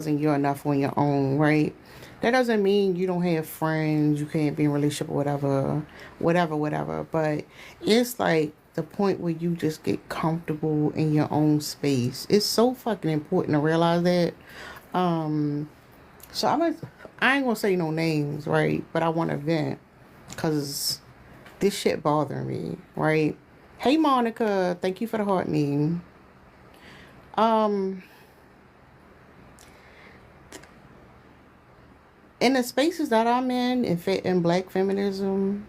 and you're enough on your own, right? That doesn't mean you don't have friends, you can't be in a relationship or whatever. But it's like the point where you just get comfortable in your own space. It's so fucking important to realize that. Um, so I ain't gonna say no names, right? But I want to vent because this shit bothering me, right? Hey Monica, thank you for the heart meme. Um, in the spaces that I'm in black feminism,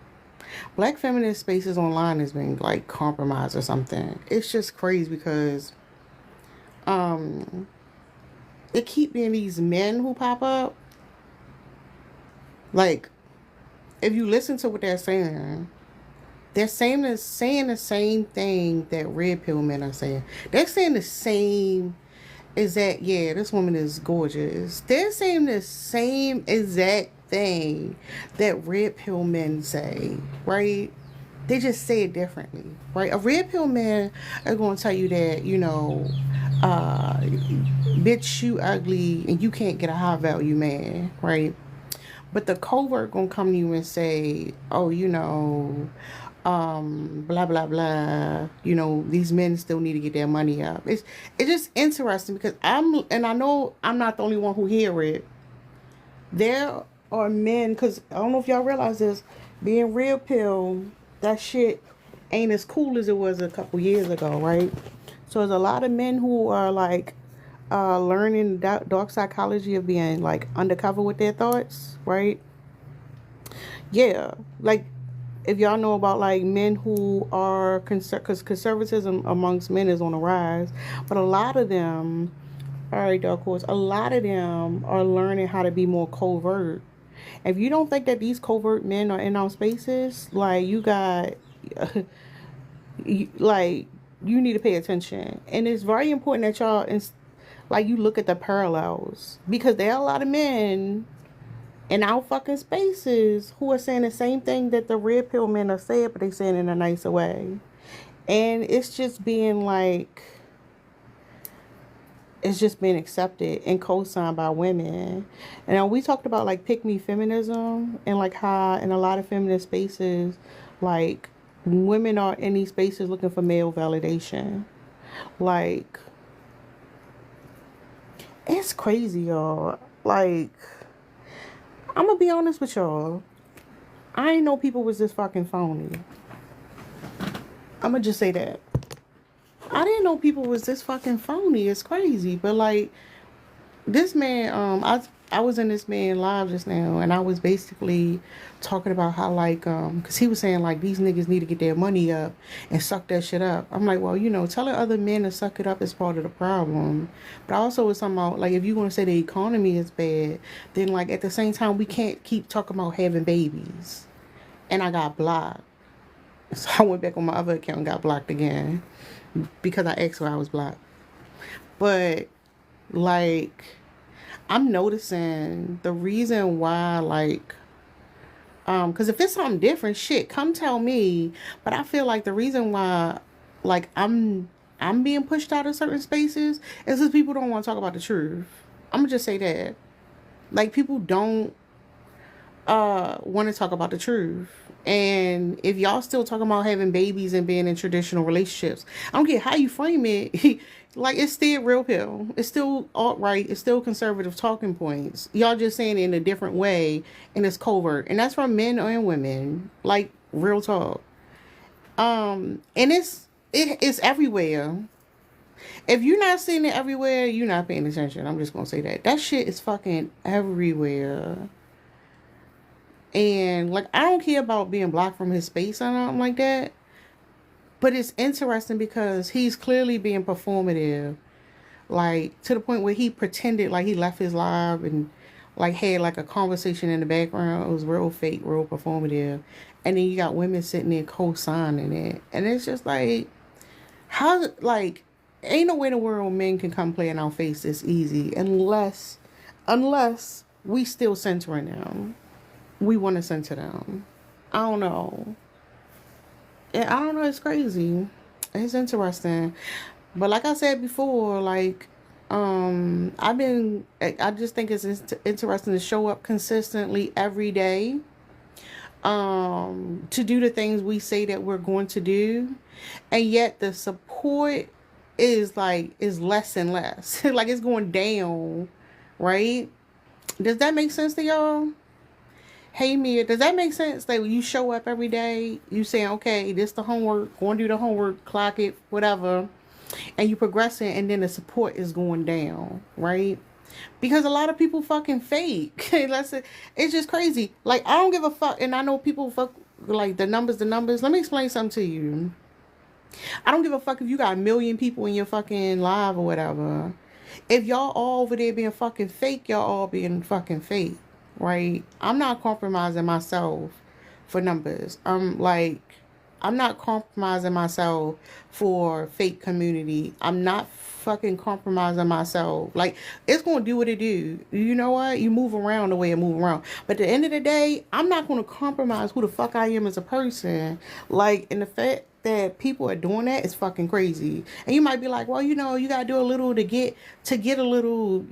black feminist spaces online has been like compromised or something. It's just crazy because um it keep being these men who pop up. Like if you listen to what they're saying the same thing that red pill men are saying. They're saying the same exact, yeah, this woman is gorgeous. They're saying the same exact thing that red pill men say, right? They just say it differently, right? A red pill man is going to tell you that, bitch, you ugly and you can't get a high value man, right? But the covert gonna come to you and say, oh, blah blah blah. These men still need to get their money up. It's just interesting because I know I'm not the only one who hear it. There are men, because I don't know if y'all realize this, being real pill, that shit ain't as cool as it was a couple years ago, right? So there's a lot of men who are like learning dark psychology of being like undercover with their thoughts, right? Yeah, like if y'all know about like men who are because conservatism amongst men is on the rise, but a lot of them, all right, dark horse, a lot of them are learning how to be more covert. If you don't think that these covert men are in our spaces, like you got, like you need to pay attention, and it's very important that y'all, like you look at the parallels because there are a lot of men in our fucking spaces who are saying the same thing that the red pill men are saying, but they saying it in a nicer way. And it's just being accepted and co-signed by women. And now we talked about like pick me feminism and like how in a lot of feminist spaces, like women are in these spaces looking for male validation. Like it's crazy, y'all. Like I'm gonna be honest with y'all. I ain't know people was this fucking phony. I'm gonna just say that. I didn't know people was this fucking phony. It's crazy. But like this man, I was in this man live just now, and I was basically talking about how like cause he was saying like these niggas need to get their money up and suck that shit up. I'm like, well, telling other men to suck it up is part of the problem. But I also was talking about like if you want to say the economy is bad, then like at the same time we can't keep talking about having babies. And I got blocked. So I went back on my other account and got blocked again because I asked why I was blocked. But like I'm noticing the reason why because if it's something different, shit, come tell me. But I feel like the reason why like I'm being pushed out of certain spaces is because people don't want to talk about the truth. I'm gonna just say that. Like people don't want to talk about the truth. And if y'all still talking about having babies and being in traditional relationships, I don't care how you frame it. Like it's still real pill. It's still alt right. It's still conservative talking points. Y'all just saying it in a different way, and it's covert. And that's from men and women. Like real talk. And it's everywhere. If you're not seeing it everywhere, you're not paying attention. I'm just gonna say that. That shit is fucking everywhere. And like I don't care about being blocked from his space or nothing like that. But it's interesting because he's clearly being performative. Like to the point where he pretended like he left his live and like had like a conversation in the background. It was real fake, real performative. And then you got women sitting there co-signing it. And it's just like how like ain't no way in the world men can come play in our face this easy unless we still censoring them. We want to censor them. I don't know. I don't know. It's crazy. It's interesting. But like I said before, like I just think it's interesting to show up consistently every day, to do the things we say that we're going to do, and yet the support is less and less. Like it's going down, right? Does that make sense to y'all? Hey Mia, does that make sense? Like when you show up every day, you saying, okay, this the homework, go and do the homework, clock it, whatever, and you progressing, and then the support is going down, right? Because a lot of people fucking fake. It's just crazy. Like I don't give a fuck, and I know people fuck like the numbers, the numbers. Let me explain something to you. I don't give a fuck if you got a million people in your fucking live or whatever. If y'all all over there being fucking fake, y'all all being fucking fake, right? I'm not compromising myself for numbers. I'm not compromising myself for fake community. I'm not fucking compromising myself. Like, it's gonna do what it do. You know what? You move around the way it move around. But at the end of the day, I'm not gonna compromise who the fuck I am as a person. Like, in the fact that people are doing that is fucking crazy. And you might be like, well, you gotta do a little to get a little,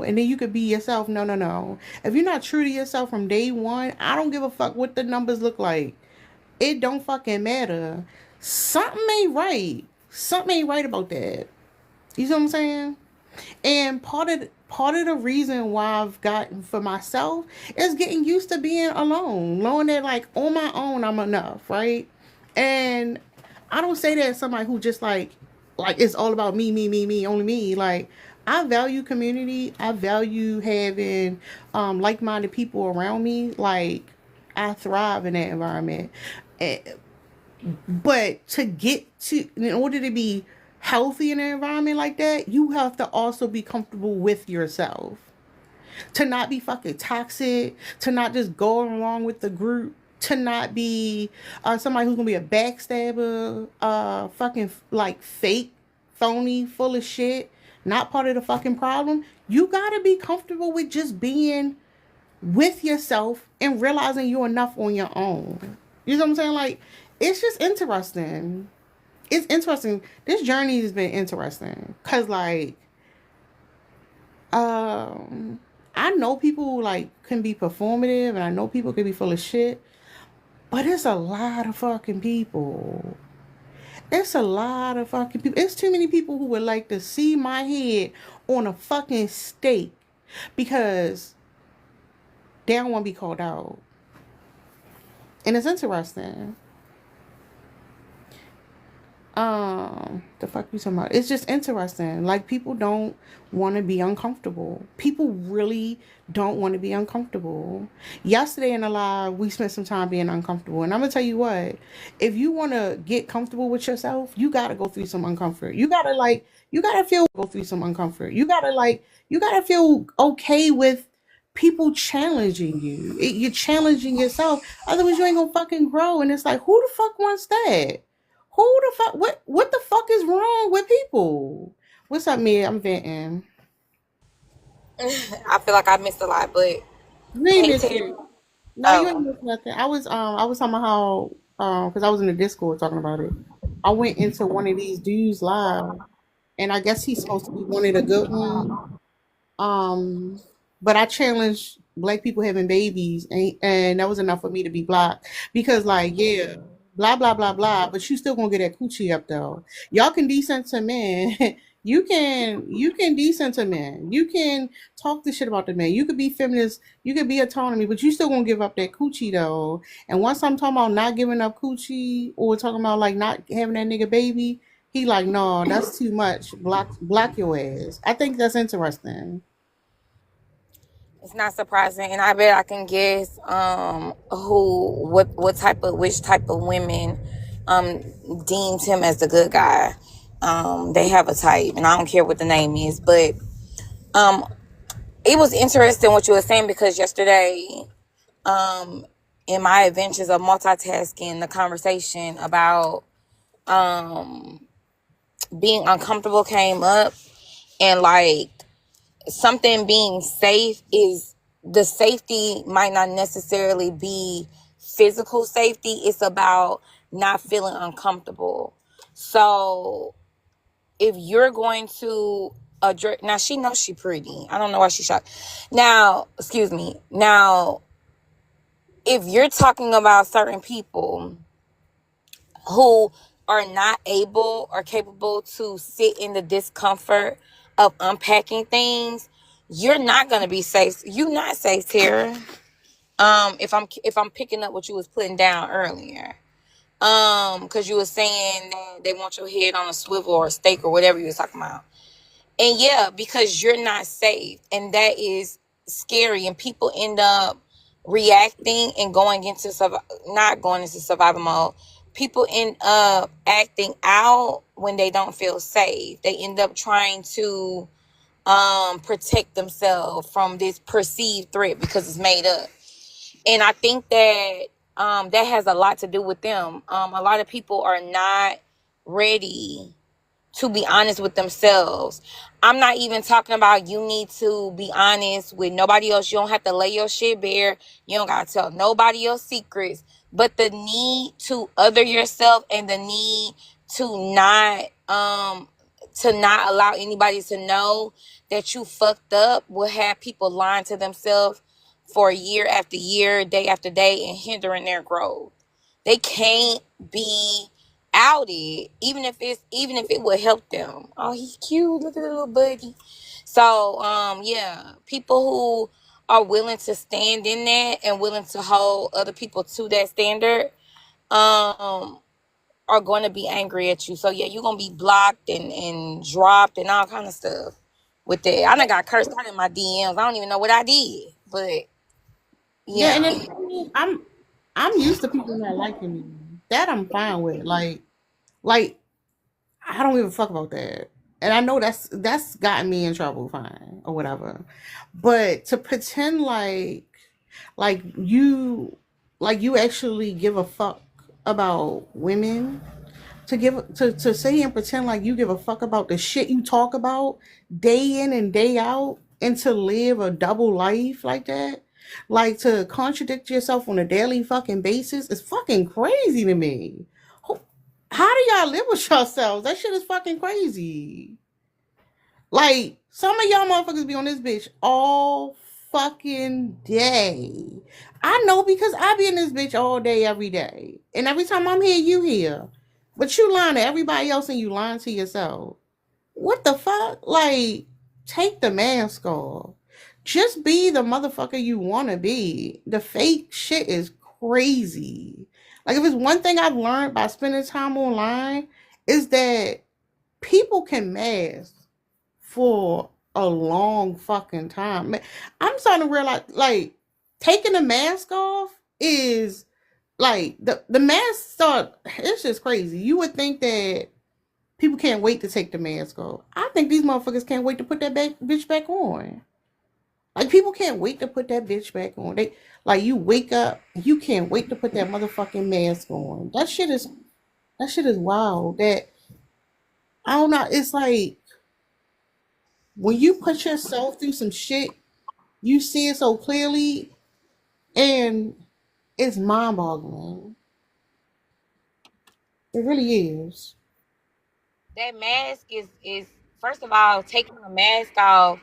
and then you could be yourself. No, no, no. If you're not true to yourself from day one, I don't give a fuck what the numbers look like. It don't fucking matter. Something ain't right. Something ain't right about that. You see what I'm saying? And part of the reason why I've gotten for myself is getting used to being alone, knowing that like on my own I'm enough, right? And I don't say that as somebody who just like it's all about me, me, me, me, only me. Like I value community. I value having like-minded people around me. Like I thrive in that environment. Eh, But in order to be healthy in an environment like that, you have to also be comfortable with yourself. To not be fucking toxic, to not just go along with the group, to not be somebody who's gonna be a backstabber, fucking like fake, phony, full of shit, not part of the fucking problem. You gotta be comfortable with just being with yourself and realizing you're enough on your own. You know what I'm saying? Like, it's just interesting. It's interesting. This journey has been interesting. Cause like, um, I know people like can be performative and I know people can be full of shit, but it's a lot of fucking people. It's a lot of fucking people. It's too many people who would like to see my head on a fucking stake because they don't want to be called out. And it's interesting. The fuck you talking about? It's just interesting. Like people don't want to be uncomfortable. People really don't want to be uncomfortable. Yesterday in the live, we spent some time being uncomfortable. And I'm gonna tell you what, if you wanna get comfortable with yourself, you gotta go through some uncomfort. You gotta feel go through some uncomfort. You gotta feel okay with people challenging you. You're challenging yourself. Otherwise you ain't gonna fucking grow. And it's like, who the fuck wants that? Who the fuck? What the fuck is wrong with people? What's up, Mia? I'm venting. I feel like I missed a lot, but You ain't hey missed Terry. it. No, you ain't Oh, missed nothing. I was talking about how because I was in the Discord talking about it. I went into one of these dudes live, and I guess he's supposed to be one of the good ones. Um, but I challenged black people having babies, and that was enough for me to be blocked because, like, yeah, blah blah blah blah. But you still gonna get that coochie up though. Y'all can decent to men. You can decent to men. You can talk the shit about the men. You could be feminist. You could be autonomy, but you still gonna give up that coochie though. And once I'm talking about not giving up coochie or talking about like not having that nigga baby, he like, no, that's too much. Block your ass. I think that's interesting. it's not surprising, and I bet I can guess what type of which type of women um deemed him as the good guy. They have a type, and I don't care what the name is, but um it was interesting what you were saying because yesterday, um in my adventures of multitasking, the conversation about um being uncomfortable came up, and like something being safe is the safety might not necessarily be physical safety. It's about not feeling uncomfortable. So if you're going to Now she knows she pretty. I don't know why she's shocked. Now, excuse me. Now, if you're talking about certain people who are not able or capable to sit in the discomfort of unpacking things, you're not gonna be safe. You're not safe, Tara. If I'm picking up what you was putting down earlier. Because you were saying that they want your head on a swivel or a stake or whatever you was talking about. And yeah, because you're not safe, and that is scary, and people end up reacting and going into not going into survival mode. People end up acting out when they don't feel safe. They end up trying to protect themselves from this perceived threat because it's made up. And I think that that has a lot to do with them. A lot of people are not ready to be honest with themselves. I'm not even talking about you need to be honest with nobody else. You don't have to lay your shit bare. You don't got to tell nobody your secrets. But the need to other yourself and the need to not allow anybody to know that you fucked up will have people lying to themselves for year after year, day after day, and hindering their growth. They can't be outed, even if it would help them. Oh, he's cute. Look at the little buddy. So, yeah, people who are willing to stand in that and willing to hold other people to that standard, are going to be angry at you. So yeah, you're gonna be blocked and dropped and all kind of stuff with that. I done got cursed out in my DMs. I don't even know what I did, but Yeah, and yeah. then I'm used to people not liking me. That I'm fine with. Like I don't give a fuck about that. And I know that's gotten me in trouble, fine, or whatever. But to pretend like you like you actually give a fuck about women, to sit and pretend like you give a fuck about the shit you talk about day in and day out, and to live a double life like that, like to contradict yourself on a daily fucking basis, is fucking crazy to me. How do y'all live with yourselves? That shit is fucking crazy. Like, some of y'all motherfuckers be on this bitch all fucking day. I know because I be in this bitch all day, every day. And every time I'm here, you here. But you lying to everybody else and you lying to yourself. What the fuck? Like, take the mask off. Just be the motherfucker you want to be. The fake shit is crazy. Like, if it's one thing I've learned by spending time online, is that people can mask for a long fucking time. I'm starting to realize, like, taking the mask off is like the mask start. It's just crazy. You would think that people can't wait to take the mask off. I think these motherfuckers can't wait to put that bitch back on. Like, people can't wait to put that bitch back on. They like, you wake up, you can't wait to put that motherfucking mask on. That shit is wild. That I don't know. It's like when you put yourself through some shit, you see it so clearly, and it's mind boggling. It really is. That mask is first of all, taking a mask off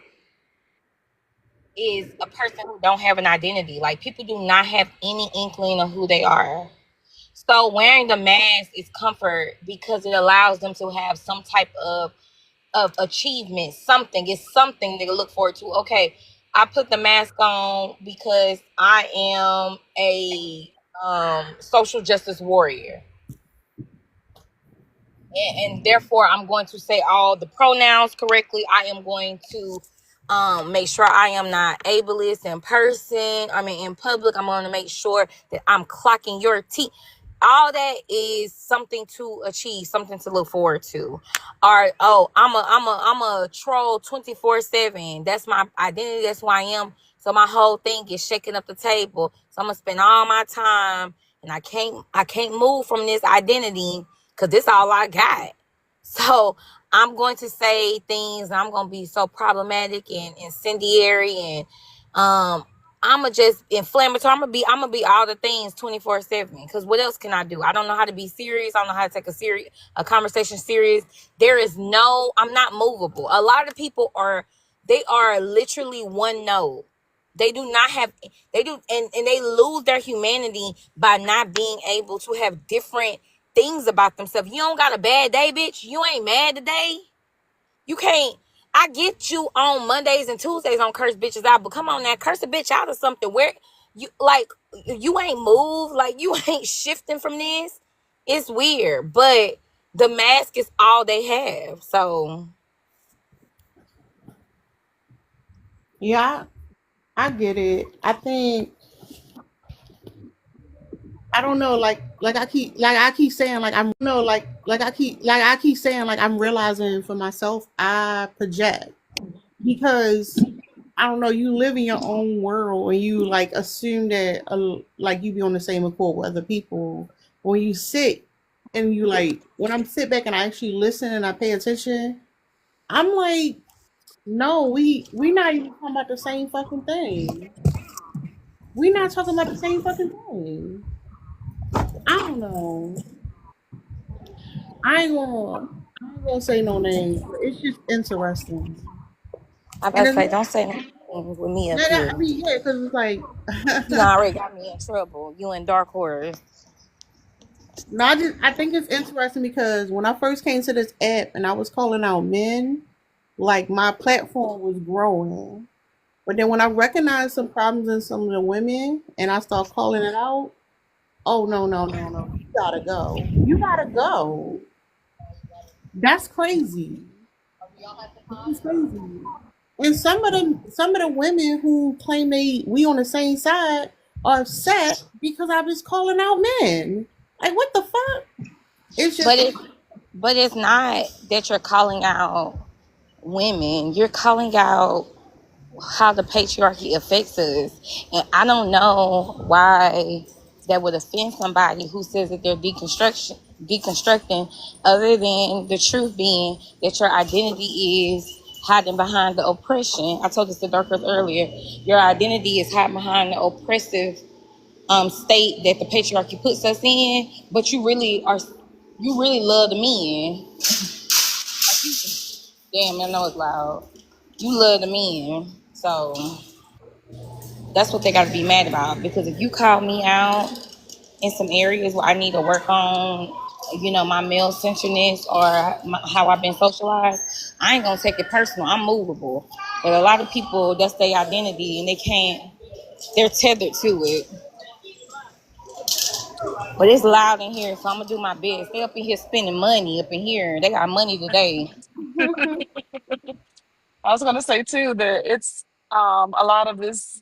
is a person who don't have an identity. Like, people do not have any inkling of who they are. So wearing the mask is comfort because it allows them to have some type of achievement, something. It's something they look forward to. Okay, I put the mask on because I am a social justice warrior. And therefore I'm going to say all the pronouns correctly. I am going to make sure I am not ableist in person. I mean, in public, I'm going to make sure that I'm clocking your teeth. All that is something to achieve, something to look forward to. Or, oh, I'm a troll 24/7. That's my identity. That's who I am. So my whole thing is shaking up the table. So I'm gonna spend all my time, and I can't move from this identity because this all I got. So I'm going to say things. I'm going to be so problematic and incendiary, and I'ma just inflammatory. I'm gonna be all the things 24/7. Cause what else can I do? I don't know how to be serious. I don't know how to take a conversation serious. I'm not movable. A lot of people they are literally one note. They do not have they do and they lose their humanity by not being able to have different things about themselves. You don't got a bad day, bitch. You ain't mad today. You can't. I get you on Mondays and Tuesdays on curse bitches out, but come on now, curse a bitch out of something where you ain't moved, like you ain't shifting from this. It's weird, but the mask is all they have. So Yeah, I get it. I think I don't know, I keep saying like I'm no like I keep saying like I'm realizing for myself I project because I don't know, you live in your own world and you like assume that like you be on the same accord with other people. When you sit and you like when I'm sit back and I actually listen and I pay attention, I'm like, no, we not even talking about the same fucking thing. We not talking about the same fucking thing. I don't know. I ain't gonna say no names, but it's just interesting. I And about to it's say, don't say nothing with me up I here. mean, yeah, because it's like You done already got me in trouble. You in dark horse. no, I think it's interesting because when I first came to this app and I was calling out men, like my platform was growing. But then when I recognized some problems in some of the women and I start calling it out, oh no. You gotta go. You gotta go. That's crazy. That's crazy. And some of the women who claim we on the same side are upset because I was calling out men. Like what the fuck? It's But just it's not that you're calling out women. You're calling out how the patriarchy affects us. And I don't know why that would offend somebody who says that they're deconstructing, other than the truth being that your identity is hiding behind the oppression. I told this to Darkers earlier. Your identity is hiding behind the oppressive state that the patriarchy puts us in, but you really love the men. Damn, I know it's loud. You love the men. So that's what they got to be mad about. Because if you call me out in some areas where I need to work on, my male centeredness or how I've been socialized, I ain't gonna take it personal. I'm movable. But a lot of people, that's their identity, and they're tethered to it. But it's loud in here, so I'm gonna do my best. They up in here spending money up in here. They got money today. I was gonna say too that it's a lot of this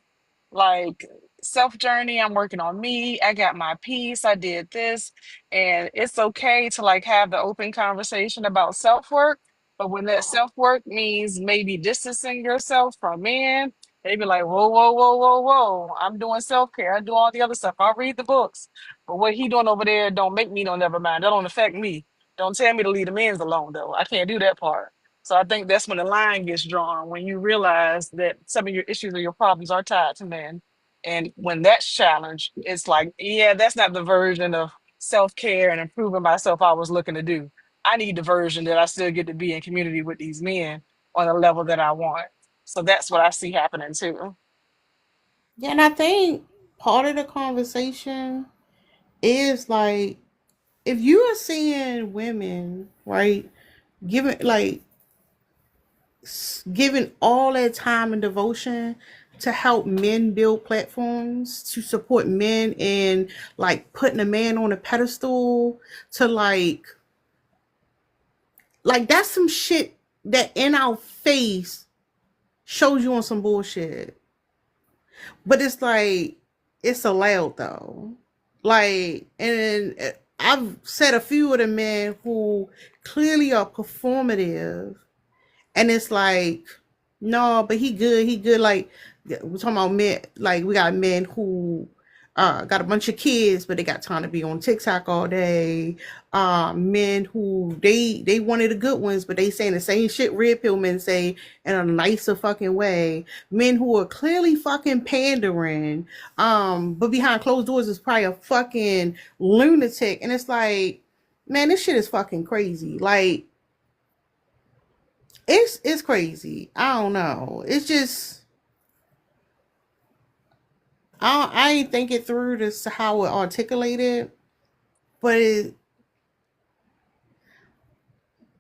like self journey. I'm working on me. I got my piece. I did this, and it's okay to like have the open conversation about self work. But when that self work means maybe distancing yourself from men, they be like, whoa, whoa, whoa, whoa, whoa. I'm doing self care. I do all the other stuff. I'll read the books. But what he doing over there don't make me no never mind. That don't affect me. Don't tell me to leave the men's alone though. I can't do that part. So I think that's when the line gets drawn, when you realize that some of your issues or your problems are tied to men. And when that's challenged, it's like, yeah, that's not the version of self-care and improving myself I was looking to do. I need the version that I still get to be in community with these men on the level that I want. So that's what I see happening too. yeah, and I think part of the conversation is like if you are seeing women, right, giving giving all their time and devotion to help men build platforms, to support men and like putting a man on a pedestal, to like that's some shit that in our face shows you on some bullshit. But it's like it's allowed though. Like, and I've said a few of the men who clearly are performative, and it's like, no, but he good, he good. Like we're talking about men, like we got men who got a bunch of kids, but they got time to be on TikTok all day. Men who they wanted the good ones, but they saying the same shit red pill men say in a nicer fucking way. Men who are clearly fucking pandering, but behind closed doors is probably a fucking lunatic. And it's like, man, this shit is fucking crazy. Like, it's crazy. I don't know. It's just I ain't think it through to how it articulated, but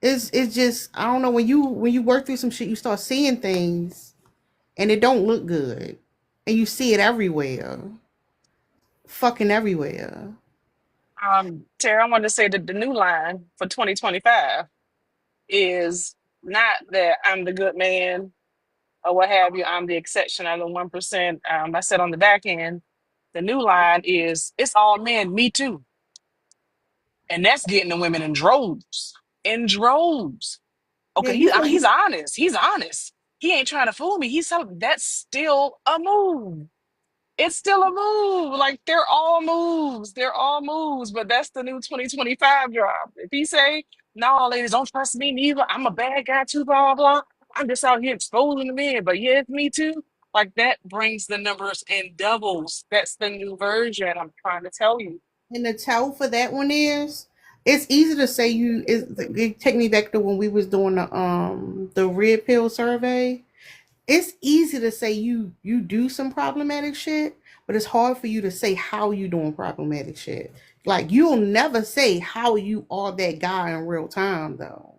it's just I don't know when you work through some shit, you start seeing things and it don't look good, and you see it everywhere, fucking everywhere. Tara, I wanted to say that the new line for 2025 is not that I'm the good man or what have you. I'm the exception. I'm the 1%. I said on the back end, the new line is it's all men, me too. And that's getting the women in droves. In droves. Yeah, Okay, you know he's you. honest. He's honest. He ain't trying to fool me. He's telling that's still a move. It's still a move. Like they're all moves. They're all moves. But that's the new 2025 drop. If he say, no, ladies, don't trust me neither. I'm a bad guy too, blah, blah, blah. I'm just out here exposing the men. But yeah, it's me too. Like that brings the numbers in doubles. That's the new version. I'm trying to tell you. And the tell for that one is it's easy to say you is it take me back to when we was doing the red pill survey. It's easy to say you do some problematic shit, but it's hard for you to say how you doing problematic shit. Like you'll never say how you are that guy in real time though.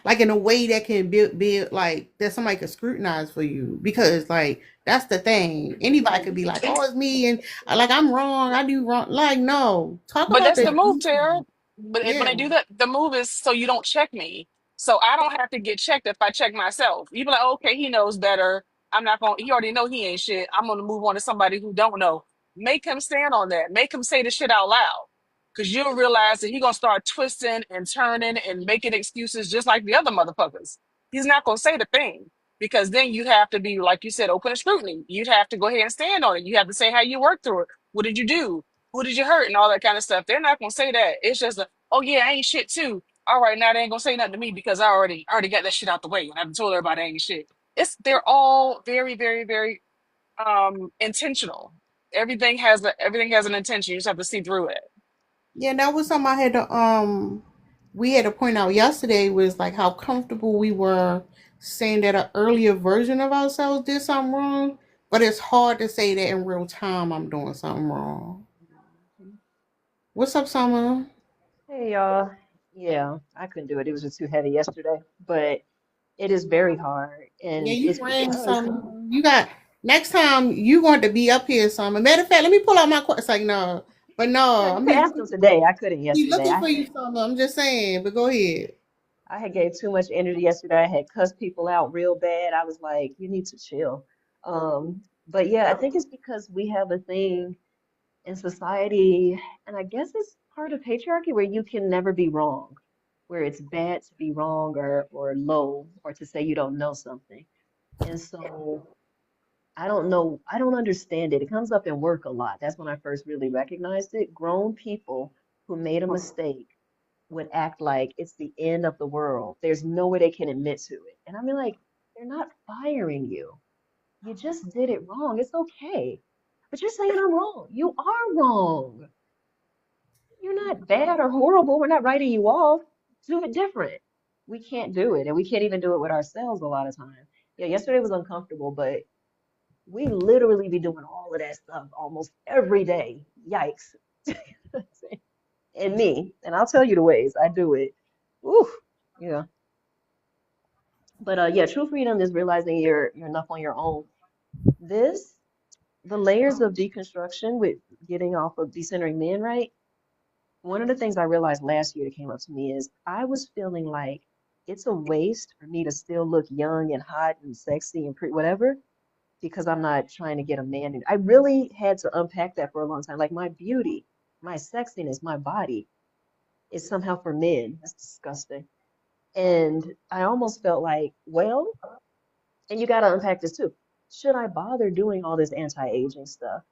Like in a way that can be like that somebody could scrutinize for you because like that's the thing. Anybody could be like, oh, it's me and like I'm wrong, I do wrong. Like no, talk But about that's the the move, Tara. But when yeah. I do that, the move is so you don't check me. So I don't have to get checked if I check myself. You be like, okay, he knows better. I'm not going. He already know he ain't shit. I'm gonna move on to somebody who don't know. Make him stand on that. Make him say the shit out loud. Cause you'll realize that he gonna start twisting and turning and making excuses just like the other motherfuckers. He's not gonna say the thing because then you have to be like you said, open to scrutiny. You'd have to go ahead and stand on it. You have to say how you worked through it. What did you do? Who did you hurt and all that kind of stuff. They're not gonna say that. It's just a, oh yeah, I ain't shit too. All right, now they ain't gonna say nothing to me because I already got that shit out the way and I've told everybody I ain't shit. They're all very, very, very intentional. Everything has an intention. You just have to see through it. Yeah, that was something I had to we had to point out yesterday was like how comfortable we were saying that an earlier version of ourselves did something wrong, but it's hard to say that in real time I'm doing something wrong. What's up, Summer? Hey y'all. Yeah, I couldn't do it. It was just too heavy yesterday, but it is very hard, Yeah, and you it's bring because some. You got next time you want to be up here, Summer. Matter of fact, let me pull out my question. It's like no, but no, no, you I'm can just ask them today. I couldn't yesterday. looking for you, Summer. I'm just saying, but go ahead. I had gave too much energy yesterday. I had cussed people out real bad. I was like, you need to chill. But yeah, I think it's because we have a thing in society, and I guess it's part of patriarchy where you can never be wrong, where it's bad to be wrong or low or to say you don't know something. And so I don't know. I don't understand it. It comes up in work a lot. That's when I first really recognized it. Grown people who made a mistake would act like it's the end of the world. There's no way they can admit to it. And I mean, like, they're not firing you. You just did it wrong. It's okay. But you're saying I'm wrong. You are wrong. You're not bad or horrible. We're not writing you off. Do it different. We can't do it. And we can't even do it with ourselves a lot of time. Yeah, yesterday was uncomfortable, but we literally be doing all of that stuff almost every day. Yikes. And me, and I'll tell you the ways I do it. Ooh, yeah. But yeah, true freedom is realizing you're enough on your own. This, the layers of deconstruction with getting off of decentering men, right? One of the things I realized last year that came up to me is I was feeling like it's a waste for me to still look young and hot and sexy and pretty, whatever, because I'm not trying to get a man. I really had to unpack that for a long time. Like my beauty, my sexiness, my body is somehow for men. That's disgusting. And I almost felt like, well, and you got to unpack this too. Should I bother doing all this anti-aging stuff?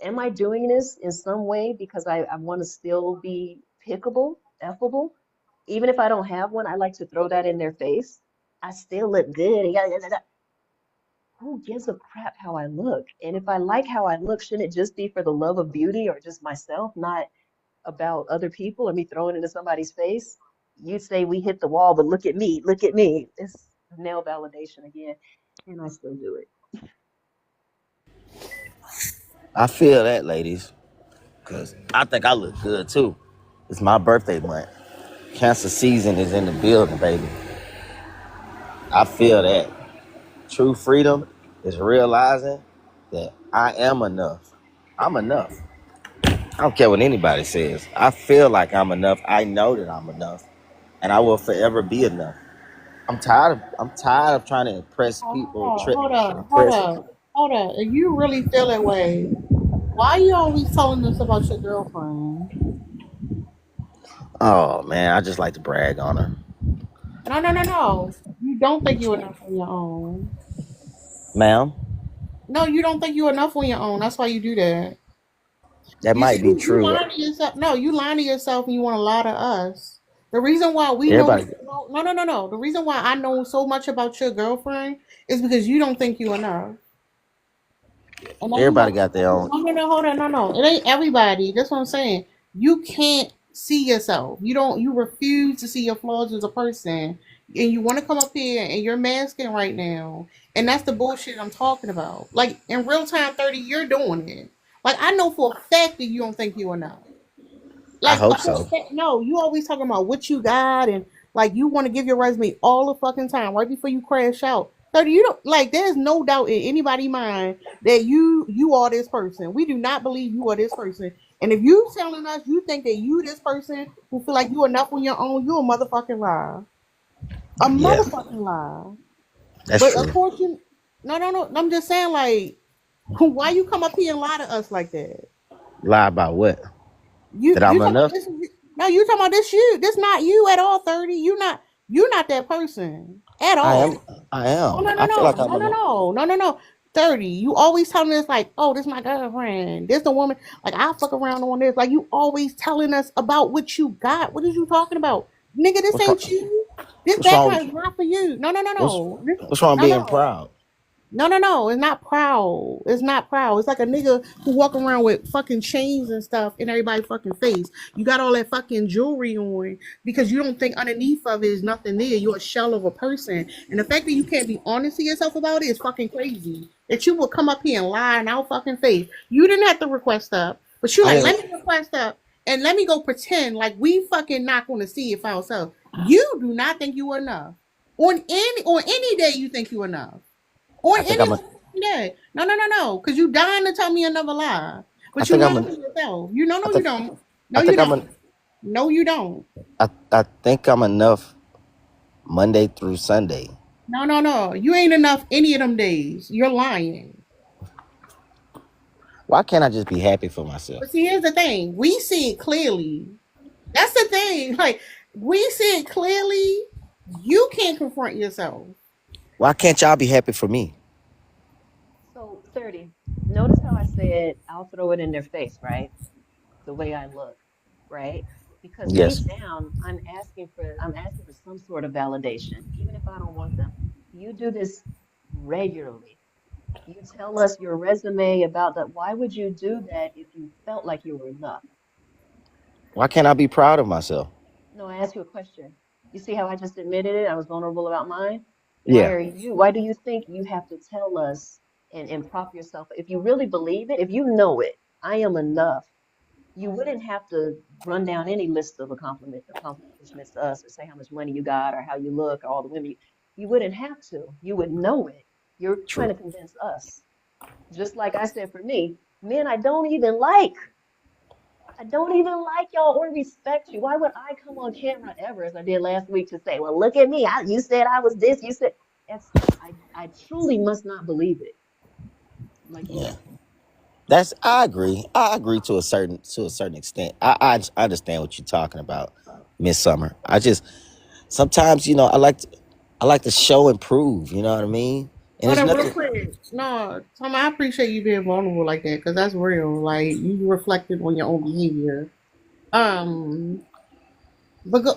am I doing this in some way because I want to still be pickable, effable? Even if I don't have one, I like to throw that in their face. I still look good. Who gives a crap how I look? And if I like how I look, shouldn't it just be for the love of beauty or just myself, not about other people or me throwing it into somebody's face? You say we hit the wall, but look at me, look at me. It's male validation again, and I still do it. I feel that, ladies, because I think I look good too. It's my birthday month. Cancer season is in the building, baby. I feel that. True freedom is realizing that I am enough. I'm enough. I don't care what anybody says. I feel like I'm enough. I know that I'm enough, and I will forever be enough. I'm tired of trying to impress people. Hold Impress. up. Hold up. If you really feel that way, why are you always telling us about your girlfriend? Oh man, I just like to brag on her, No, no, no, no. You don't think you're enough on your own. ma'am. No, you don't think you're enough on your own. That's why you do that. That You might be you true. lying to yourself. No, you lying to yourself and you want to lie to us. The reason why we know Everybody, no, no, no, no, no. The reason why I know so much about your girlfriend is because you don't think you enough. And everybody everybody, got their own. no, no, no, hold on, no, no. It ain't everybody. That's what I'm saying. You can't see yourself. You don't. You refuse to see your flaws as a person, and you want to come up here and you're masking right now, and that's the bullshit I'm talking about. Like in real time, 30, you're doing it. Like I know for a fact that you don't think you enough. I Like, hope so. no, you always talking about what you got and like you want to give your resume all the fucking time right before you crash out. 30, you don't like. There's no doubt in anybody's mind that you are this person. We do not believe you are this person. And if you telling us you think that you this person who feel like you enough on your own, you a motherfucking lie. A Yeah, motherfucking lie. that's But of true. course you. No, no, no. I'm just saying like, why you come up here and lie to us like that? Lie about what? You That I'm talking about enough. this? No, you talking about this? You this not you at all. 30. You not that person at I am. all. I No, am. no, no, I feel like no, I'm no, no, enough. no, no, no, no. 30. You always telling us like, oh, this my girlfriend. This the woman. Like I fuck around on this. Like you always telling us about what you got. What is you talking about, nigga? This What's wrong? ain't you. This What's wrong? background is not for you. No, no, no, What's no. What's wrong No, being no. proud? No, no, no. It's not proud. It's not proud. It's like a nigga who walk around with fucking chains and stuff in everybody's fucking face. You got all that fucking jewelry on because you don't think underneath of it is nothing there. You're a shell of a person. And the fact that you can't be honest to yourself about it is fucking crazy. That you will come up here and lie in our fucking face. You didn't have to request up, but you I like, didn't. let me request up and let me go pretend like we fucking not gonna see it for ourselves. You do not think you enough. On any day you think you enough. On I think any I'm. A, day. No, no, no, no. Because you dying to tell me another lie. I But you think I'm. lying A, to yourself. You know, I no, you think. don't. I No, you think I'm. don't. No, you don't. I think I'm enough Monday through Sunday. No, no, no. You ain't enough any of them days. You're lying. Why can't I just be happy for myself? But see, here's the thing. We see it clearly. That's the thing. Like, we see it clearly. You can't confront yourself. Why can't y'all be happy for me? So 30. Notice how I said I'll throw it in their face, right? The way I look, right? Because Yes. deep down, I'm asking for some sort of validation, even if I don't want them. You do this regularly. You tell us your resume about that. Why would you do that if you felt like you were enough? Why can't I be proud of myself? No, I ask you a question. You see how I just admitted it? I was vulnerable about mine. Yeah. Why do you think you have to tell us and prop yourself? If you really believe it, if you know it, I am enough, you wouldn't have to run down any list of accomplishments to us or say how much money you got or how you look or all the women. You wouldn't have to. You would know it. You're trying True. to convince us. Just like I said for me, men I don't even like. I don't even like y'all or respect you. Why would I come on camera ever, as I did last week, to say, well, look at me. You said I was this. You said it's I truly must not believe it like you Yeah. do. That's. I agree. I agree to a certain extent. I understand what you're talking about, Miss Summer. I just sometimes I like to show and prove. You know what I mean? And Hold it's on, real nothing. quick. No, Tom, I appreciate you being vulnerable like that because that's real. Like you reflected on your own behavior. Um, but go,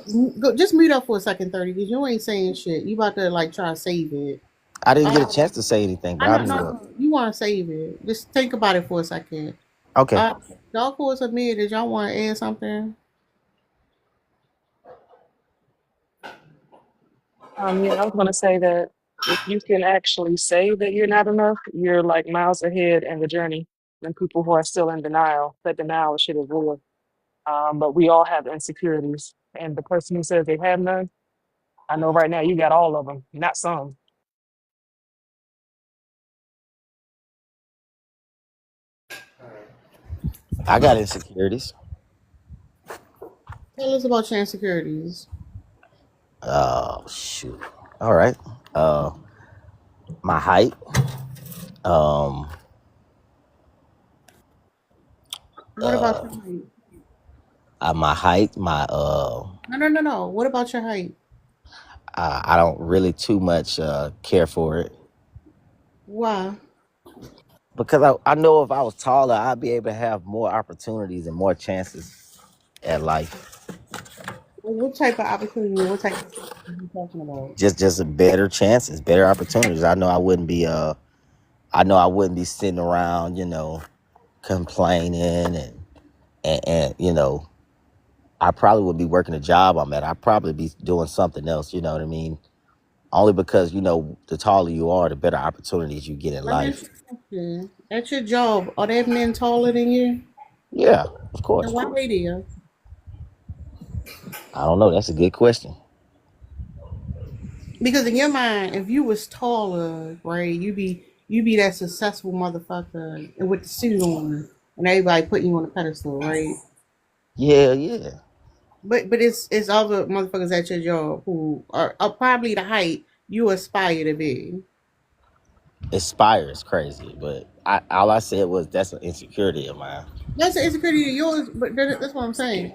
just mute up for a second, 30, because you ain't saying shit. You about to like try to save it. I didn't get a Uh, chance to say anything, but I I know, mean, no, you want to save it. Just think about it for a second. okay. Y'all course of me, did y'all want to add something? Yeah, I was gonna say that if you can actually say that you're not enough, you're like miles ahead in the journey than people who are still in denial. That denial is shit is real. But we all have insecurities, and the person who says they have none, I know right now you got all of them, not some. I got insecurities. Tell us about your insecurities. Oh shoot. All right. Uh, my height. Um, What about your height? my height. No. What about your height? I don't really too much care for it Why? because I know if I was taller, I'd be able to have more opportunities and more chances at life. What type of opportunity? What type of stuff are you talking about? Just a better chances, better opportunities. I know I wouldn't be sitting around, complaining and I probably would be working a job I'm at. I'd probably be doing something else, you know what I mean? Only because, the taller you are, the better opportunities you get in Let me ask life. you a question. At your job, are there men taller than you? Yeah, of And course. why they there? I don't know. That's a good question. Because in your mind, if you was taller, right, you be that successful motherfucker and with the suit on, and everybody putting you on a pedestal, right? Yeah, yeah. But it's other motherfuckers at your job who are probably the height you aspire to be. Aspire is crazy, but all I said was that's an insecurity of mine. That's an insecurity of yours, but that's what I'm saying.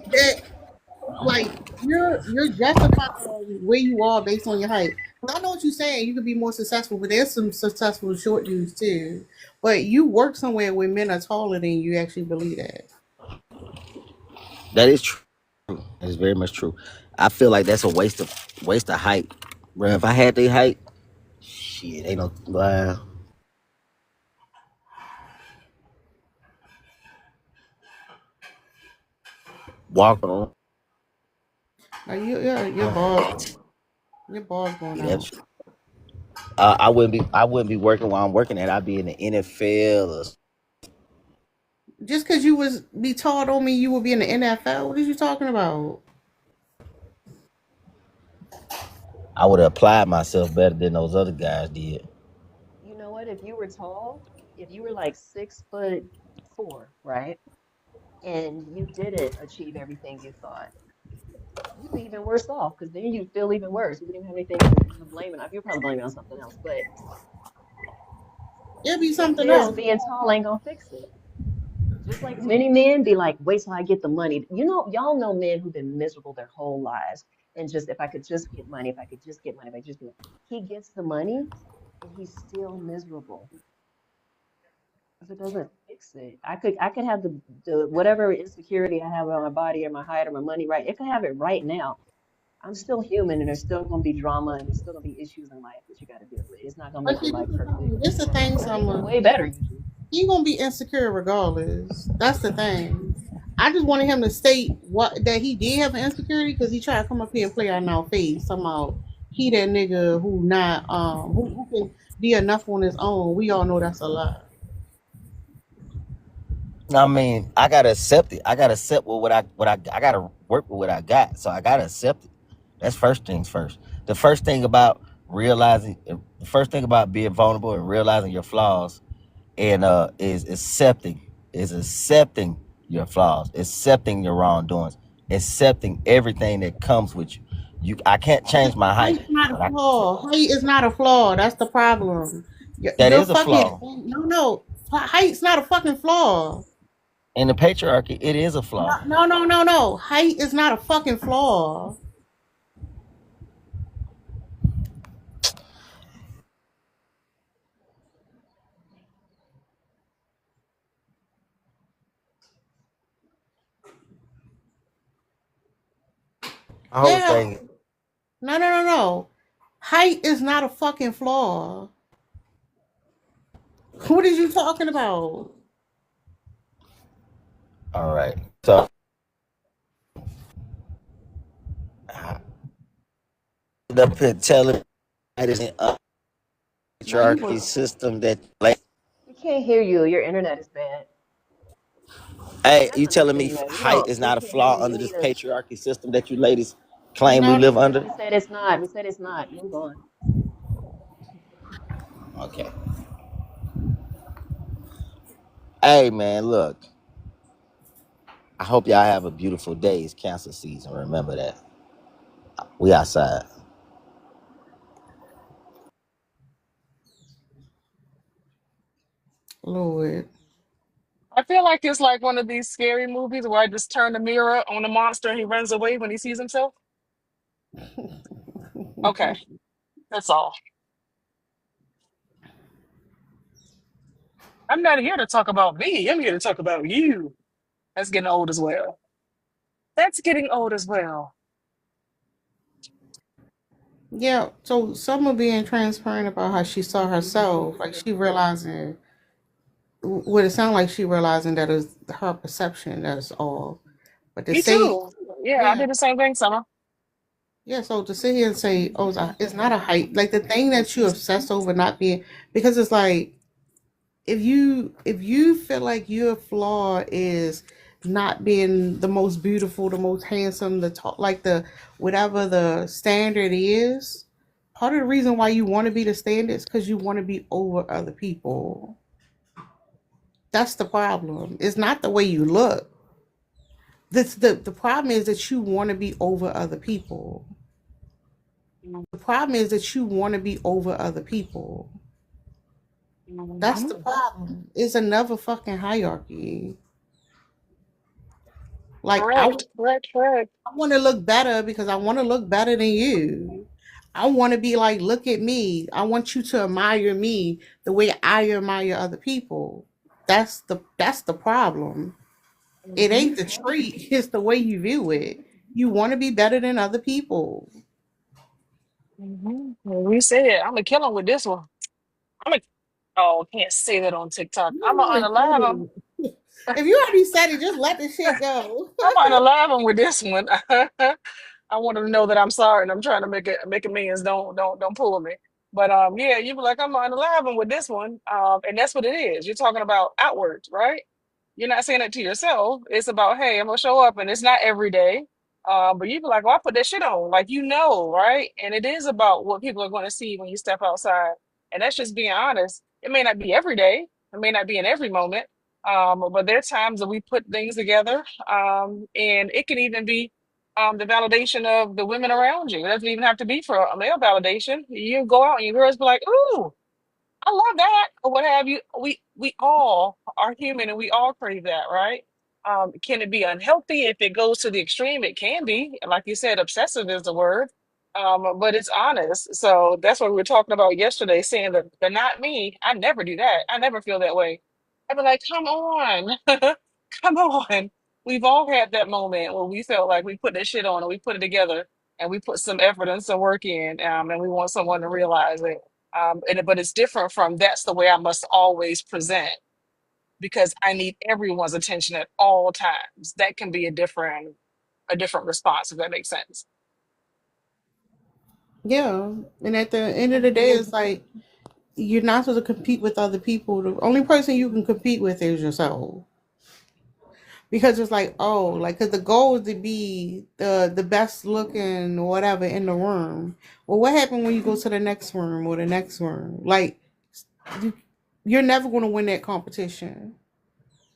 That like you're justifying where you are based on your height. I know what you're saying. You could be more successful, but there's some successful short dudes too. But you work somewhere where men are taller than you. Actually believe that. That is true. That is very much true. I feel like that's a waste of height. Bro, if I had the height, shit, ain't no walk on. Like your balls going Yeah, out. that's I wouldn't be working while I'm working at. I'd be in the NFL or Just because you was be tall don't mean you will be in the NFL. What are you talking about? I would have applied myself better than those other guys did. You know what? If you were tall, if you were like 6'4", right? And you didn't achieve everything you thought, you'd be even worse off because then you'd feel even worse. You wouldn't even have anything to kind of blame it on. You'll probably blame it on something else. But It'll be the thing something is, else. being tall ain't gonna fix it. Just like many men be like, wait till I get the money. You know, y'all know men who've been miserable their whole lives. And just if I could just get money, if I could just get money, if I could just get money. He gets the money and he's still miserable. If it doesn't fix it. I could have the whatever insecurity I have on my body or my height or my money right. It could have it right now. I'm still human and there's still gonna be drama and there's still gonna be issues in life that you gotta deal with. It's not gonna But make see, your this life the perfect. thing. This the It's thing, gonna make it Summer. way better usually. He gonna be insecure regardless. That's the thing. I just wanted him to state what that he did have an insecurity because he tried to come up here and play on our face. Somehow he that nigga who not who can be enough on his own. We all know that's a lie. I mean, I gotta accept it. I gotta accept I gotta work with what I got. So I gotta accept it. That's first things first. The first thing about the first thing about being vulnerable and realizing your flaws and is accepting your flaws, accepting your wrongdoings, accepting everything that comes with you. I can't change my height, Height's not a but I flaw. Height is not a flaw. That's the problem. that You're is a fucking flaw. no. Height's not a fucking flaw. In the patriarchy, it is a flaw. No. Height is not a fucking flaw. My whole Yeah. thing. No. Height is not a fucking flaw. What are you talking about? All right. So the telling it is a Now you patriarchy was system that like, We can't hear you. Your internet is bad. hey, That's you telling me understanding though. height is We not a can't hear flaw you. under You this need to. patriarchy system that you ladies claim we no. live under? We said it's not. We said it's not. Move on. Okay. Hey man, look. I hope y'all have a beautiful day. It's cancer season. Remember that. We outside. Lord. I feel like it's like one of these scary movies where I just turn the mirror on the monster and he runs away when he sees himself. Okay, that's all. I'm not here to talk about me. I'm here to talk about you. That's getting old as well. That's getting old as well. Yeah, so Summer being transparent about how she saw herself, like she realizing what it sounded like she realizing that is her perception, that's all. But to Me say, too. Yeah, I yeah, did the same thing, Summer. yeah, so to sit here and say, oh, it's not a height, like the thing that you obsess over not being, because it's like, if you feel like your flaw is not being the most beautiful, the most handsome, the top, like the whatever the standard is, part of the reason why you want to be the standard is because you want to be over other people. That's the problem. It's not the way you look. This the problem is that you want to be over other people. The problem is that you want to be over other people. That's the Mhm. problem. It's another fucking hierarchy. Like Correct, correct, correct. I want to look better because I want to look better than you. I want to be like, look at me. I want you to admire me the way I admire other people. That's the problem. It Hmm. ain't the treat, it's the way you view it. You want to be better than other people. Hmm. We said I'm gonna kill him with this one. I'm gonna. Oh, can't say that on TikTok. I'm You gonna really unalive him. couldn't. If you already said it, just let the shit go. I'm gonna unalive him with this one. I want him to know that I'm sorry and I'm trying to make amends. Don't pull me. But yeah, you be like I'm unalive him with this one. And that's what it is. You're talking about outwards, right? You're not saying it to yourself. It's about, hey, I'm gonna show up, and it's not every day. But you be like, well, I put that shit on, like right? And it is about what people are going to see when you step outside, and that's just being honest. It may not be every day, it may not be in every moment, but there are times that we put things together, and it can even be the validation of the women around you. It doesn't even have to be for a male validation. You go out and your girls be like, ooh. I love that, or what have you. We all are human and we all crave that, right? Can it be unhealthy if it goes to the extreme? It can be. And like you said, obsessive is the word. But it's honest. So that's what we were talking about yesterday, saying that the not me, I never do that. I never feel that way. I'd be like, come on, come on. We've all had that moment where we felt like we put this shit on and we put it together and we put some effort and some work in, and we want someone to realize it. But it's different from that's the way I must always present because I need everyone's attention at all times. That can be a different response, if that makes sense. Yeah. And at the end of the day, it's like you're not supposed to compete with other people. The only person you can compete with is yourself. Because it's like, oh, like, because the goal is to be the best looking or whatever in the room. Well, what happened when you go to the next room or the next room? Like, you, you're never going to win that competition.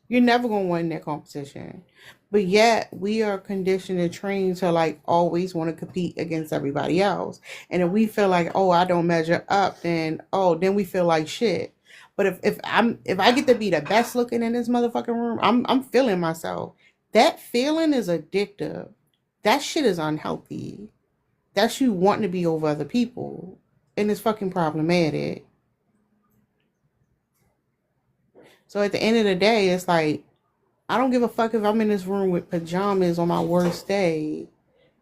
You're never gonna win that competition. But yet we are conditioned and trained to like always want to compete against everybody else. And if we feel like, oh, I don't measure up, then we feel like shit. But if I get to be the best looking in this motherfucking room, I'm feeling myself. That feeling is addictive. That shit is unhealthy. That's you wanting to be over other people. And it's fucking problematic. So at the end of the day, it's like I don't give a fuck if I'm in this room with pajamas on my worst day.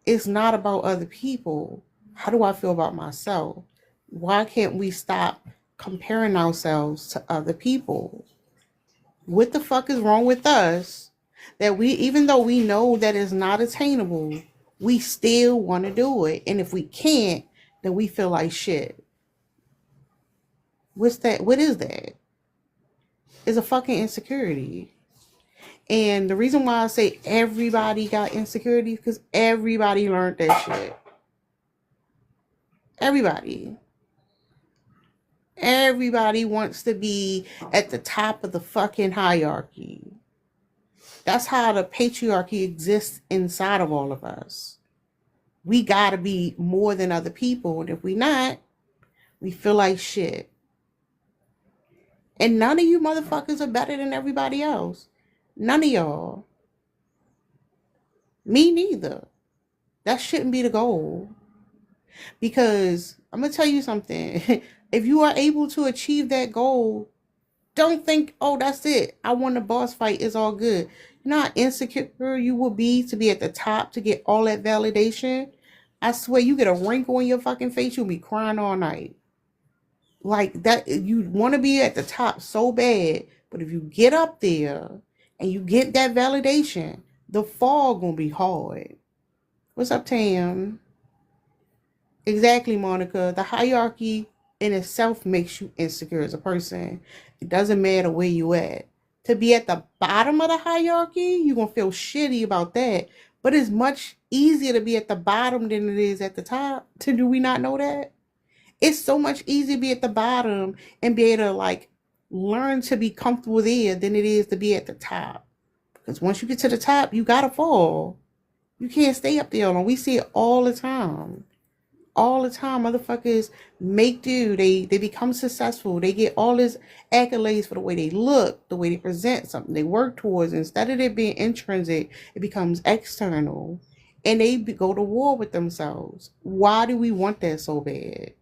It's not about other people. How do I feel about myself? Why can't we stop comparing ourselves to other people? What the fuck is wrong with us that we, even though we know that it's not attainable, we still want to do it? And if we can't, then we feel like shit. What's that? What is that? It's a fucking insecurity. And the reason why I say everybody got insecurities because everybody learned that shit. Everybody. Everybody wants to be at the top of the fucking hierarchy. That's how the patriarchy exists inside of all of us. We gotta be more than other people, and if we not, we feel like shit. And none of you motherfuckers are better than everybody else. None of y'all. Me neither. That shouldn't be the goal. Because I'm gonna tell you something. If you are able to achieve that goal, don't think, oh, that's it. I won the boss fight. It's all good. You know how insecure you will be to be at the top to get all that validation? I swear, you get a wrinkle in your fucking face, you'll be crying all night. Like that, you want to be at the top so bad, but if you get up there and you get that validation, the fall gonna be hard. What's up, Tam? Exactly, Monica. The hierarchy in itself makes you insecure as a person. It doesn't matter where you at. To be at the bottom of the hierarchy, you're going to feel shitty about that. But it's much easier to be at the bottom than it is at the top. Do we not know that? It's so much easier to be at the bottom and be able to like learn to be comfortable there than it is to be at the top. Because once you get to the top, you got to fall. You can't stay up there long. We see it all the time. All the time, motherfuckers make do. They become successful. They get all this accolades for the way they look, the way they present something they work towards. Instead of it being intrinsic, it becomes external. And they go to war with themselves. Why do we want that so bad?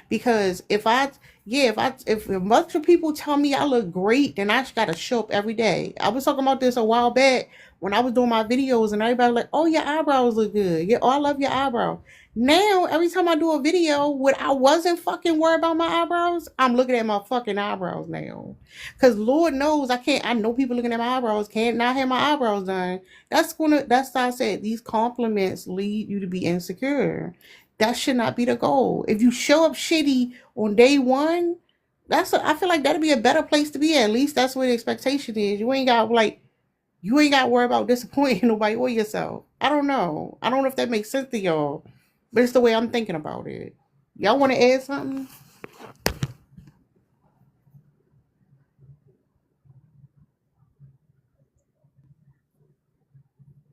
Because if a bunch of people tell me I look great, then I just gotta show up every day. I was talking about this a while back when I was doing my videos, and everybody was like, "Oh, your eyebrows look good. Yeah, oh, I love your eyebrow." Now, every time I do a video, when I wasn't fucking worried about my eyebrows, I'm looking at my fucking eyebrows now. Cause Lord knows I can't. I know people looking at my eyebrows can't not have my eyebrows done. That's why I said these compliments lead you to be insecure. That should not be the goal. If you show up shitty on day one, I feel like that'd be a better place to be at. At least that's where the expectation is. You ain't got to worry about disappointing nobody or yourself. I don't know. I don't know if that makes sense to y'all, but it's the way I'm thinking about it. Y'all want to add something?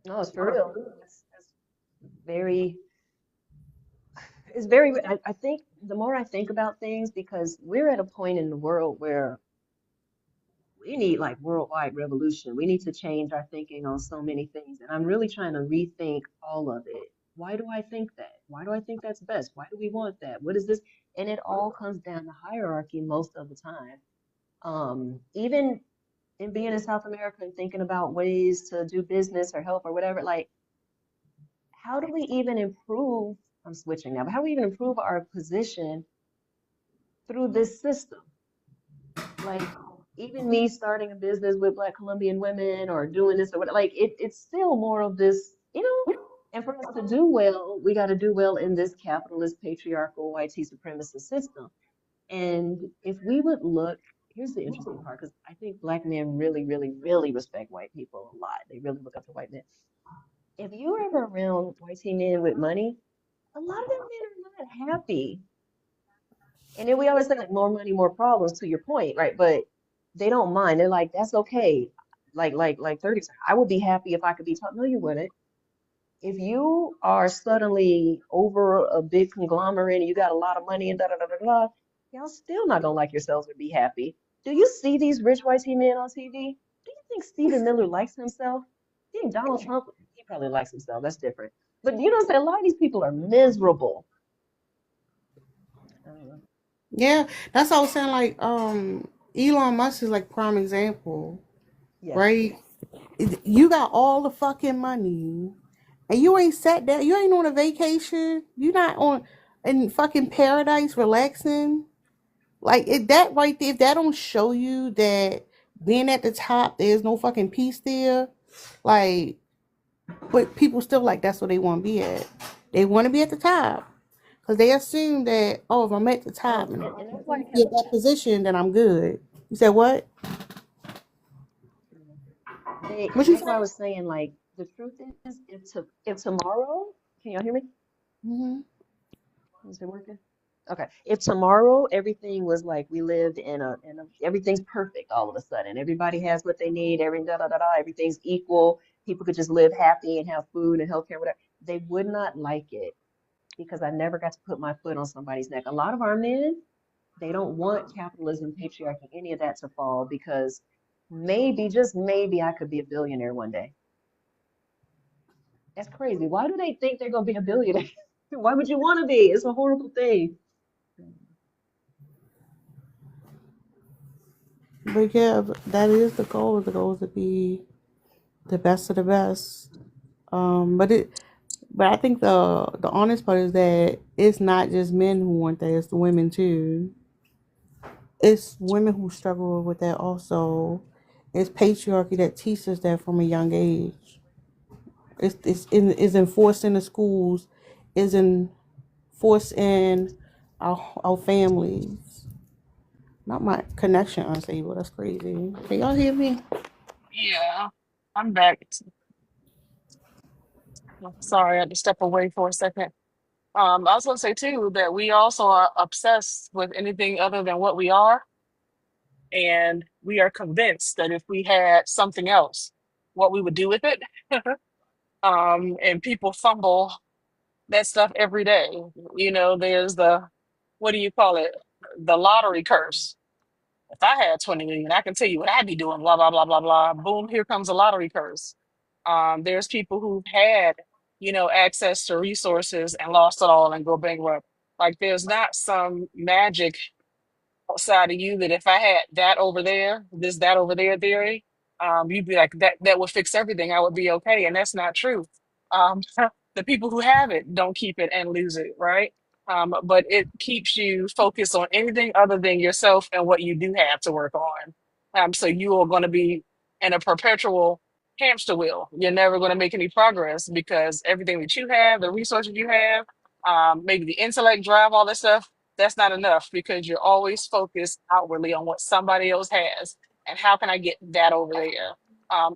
No, it's for real. It's very, it's very, I think the more I think about things, because we're at a point in the world where we need like worldwide revolution. We need to change our thinking on so many things. And I'm really trying to rethink all of it. Why do I think that? Why do I think that's best? Why do we want that? What is this? And it all comes down to hierarchy most of the time. Even in being in South America and thinking about ways to do business or help or whatever, like, how do we even improve? I'm switching now, but how do we even improve our position through this system? Like, even me starting a business with Black Colombian women or doing this or what, like, it's still more of this, and for us to do well, we got to do well in this capitalist, patriarchal, white supremacist system. And if we would look, here's the interesting part, because I think Black men really, really, really respect white people a lot. They really look up to white men. If you're ever around white men with money, a lot of them men are not happy. And then we always say like more money, more problems, to your point, right? But they don't mind. They're like, that's okay. Like 30, I would be happy if I could be taught. No, you wouldn't. If you are suddenly over a big conglomerate and you got a lot of money and da da da da da, y'all still not gonna like yourselves or be happy. Do you see these rich white men on TV? Do you think Stephen Miller likes himself? Do you think Donald Trump, he probably likes himself, that's different. But you know what I'm saying? A lot of these people are miserable. I don't know. Yeah, that's what I was saying. Like, Elon Musk is like prime example, Yes. right? You got all the fucking money, and you ain't sat down, you ain't on a vacation, you not on in fucking paradise relaxing. Like if that right there, if that don't show you that being at the top, there's no fucking peace there. Like, but people still like that's what they want to be at. They want to be at the top because they assume that if I'm at the top and And that's why I get kept that position, then I'm good. You said what? What you that's say? why I was saying like the truth is if tomorrow, can y'all hear me? Hmm. Is it working? Okay. If tomorrow everything was like we lived in a everything's perfect all of a sudden, everybody has what they need, every da da da da, everything's equal, people could just live happy and have food and healthcare, whatever, they would not like it because I never got to put my foot on somebody's neck. A lot of our men, they don't want capitalism, patriarchy, any of that to fall because maybe, just maybe, I could be a billionaire one day. That's crazy. Why do they think they're gonna be a billionaire? Why would you want to be? It's a horrible thing. But yeah, that is the goal. The goal is to be the best of the best. But I think the honest part is that it's not just men who want that; it's the women too. It's women who struggle with that also. It's patriarchy that teaches that from a young age. It's enforced in the schools, is enforced in our families. Not my connection unstable. That's crazy. Can y'all hear me? Yeah, I'm back. Sorry, I had to step away for a second. I was going to say too that we also are obsessed with anything other than what we are, and we are convinced that if we had something else, what we would do with it. And people fumble that stuff every day. There's the, what do you call it? The lottery curse. If I had 20 million, I can tell you what I'd be doing, blah, blah, blah, blah, blah. Boom, here comes a lottery curse. There's people who've had, access to resources and lost it all and go bankrupt. Like there's not some magic outside of you that if I had that over there, that over there theory, you'd be like, that would fix everything. I would be okay. And that's not true. The people who have it don't keep it and lose it, right? But it keeps you focused on anything other than yourself and what you do have to work on. So you are going to be in a perpetual hamster wheel. You're never going to make any progress because everything that you have, the resources you have, maybe the intellect, drive, all that stuff, that's not enough because you're always focused outwardly on what somebody else has and how can I get that over there.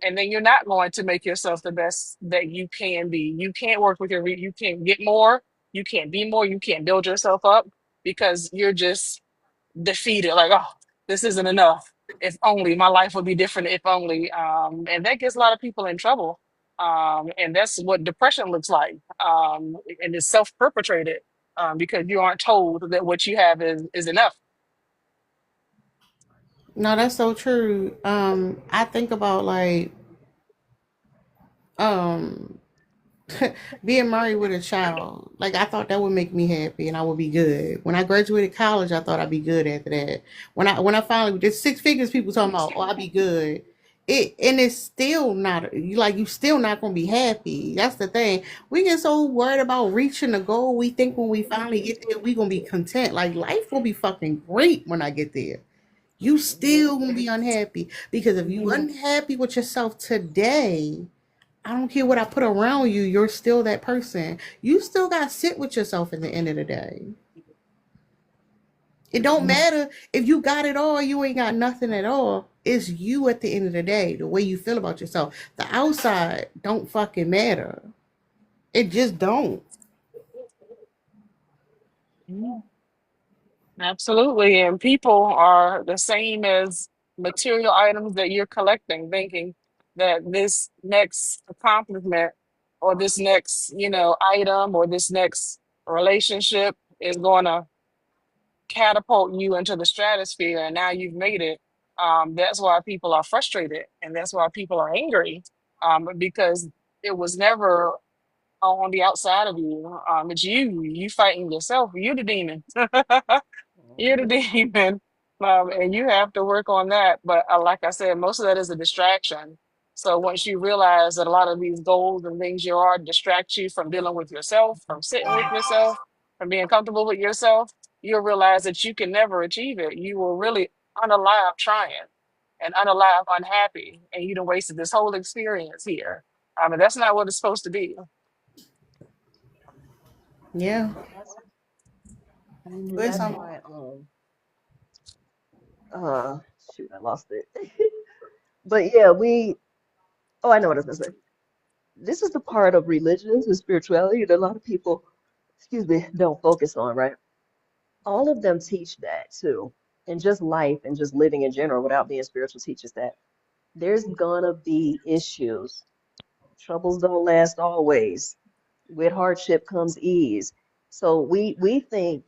And then you're not going to make yourself the best that you can be. You can't work with you can't get more, you can't be more, you can't build yourself up because you're just defeated. Like, oh, this isn't enough. If only my life would be different. If only, and that gets a lot of people in trouble. And that's what depression looks like. And it's self-perpetrated because you aren't told that what you have is enough. No, that's so true. I think about like um being married with a child. Like I thought that would make me happy and I would be good. When I graduated college, I thought I'd be good after that. When I finally did six figures, people talking about, oh, I'd be good. It's still not you still not gonna be happy. That's the thing. We get so worried about reaching the goal. We think when we finally get there, we gonna be content. Like life will be fucking great when I get there. You Hmm. still gonna be unhappy because if you unhappy with yourself today, I don't care what I put around you, you're still that person. You still got to sit with yourself at the end of the day. It don't matter if you got it all, you ain't got nothing at all. It's you at the end of the day, the way you feel about yourself. The outside don't fucking matter. It just don't. Mhm. Absolutely. And people are the same as material items that you're collecting, thinking that this next accomplishment or this next, item or this next relationship is going to catapult you into the stratosphere. And now you've made it. That's why people are frustrated and that's why people are angry because it was never on the outside of you. It's you fighting yourself. You're the demon. You're the demon. And you have to work on that. But like I said, most of that is a distraction. So once you realize that a lot of these goals and things you are distract you from dealing with yourself, from sitting with yourself, from being comfortable with yourself, you'll realize that you can never achieve it. You will really unalive trying and unalive unhappy, and you done wasted this whole experience here. I mean, that's not what it's supposed to be. Yeah. That's and But it's that's why shoot, I lost it. But yeah, I know what I was gonna say. This is the part of religions and spirituality that a lot of people, excuse me, don't focus on, right? All of them teach that too. And just life and just living in general without being spiritual teaches that there's gonna be issues. Troubles don't last always. With hardship comes ease. So we think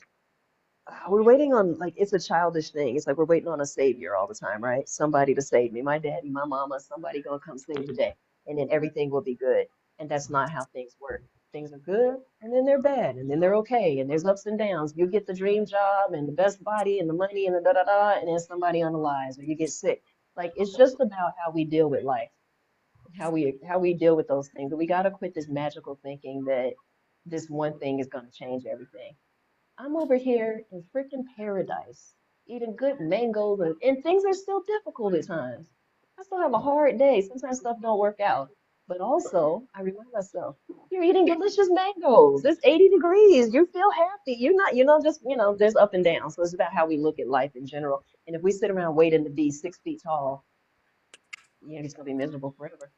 we're waiting on, like, it's a childish thing. It's like we're waiting on a savior all the time, right? Somebody to save me, my daddy, my mama, somebody gonna come save the day, and then everything will be good. And that's not how things work. Things are good, and then they're bad, and then they're okay, and there's ups and downs. You get the dream job and the best body and the money and the da da da, and then somebody unalives or you get sick. Like, it's just about how we deal with life, how we deal with those things. And we gotta quit this magical thinking that this one thing is gonna change everything. I'm over here in freaking paradise, eating good mangoes, and things are still difficult at times. I still have a hard day. Sometimes stuff don't work out. But also, I remind myself, you're eating delicious mangoes. It's 80 degrees. You feel happy. You're not, just, there's up and down. So it's about how we look at life in general. And if we sit around waiting to be 6 feet tall, it's gonna be miserable forever.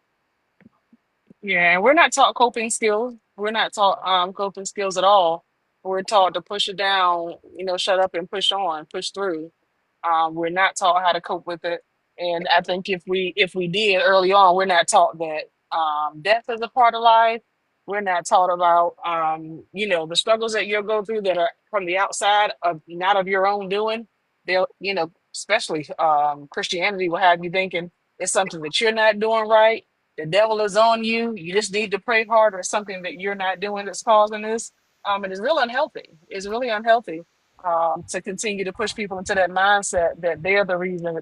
Yeah, and we're not taught coping skills. We're not taught coping skills at all. We're taught to push it down, shut up and push on, push through. We're not taught how to cope with it. And I think if we did early on, we're not taught that death is a part of life. We're not taught about the struggles that you'll go through that are from the outside of not of your own doing. They'll, especially Christianity will have you thinking it's something that you're not doing right. The devil is on you. You just need to pray harder. It's something that you're not doing that's causing this. And it's real unhealthy. It's really unhealthy to continue to push people into that mindset that they're the reason,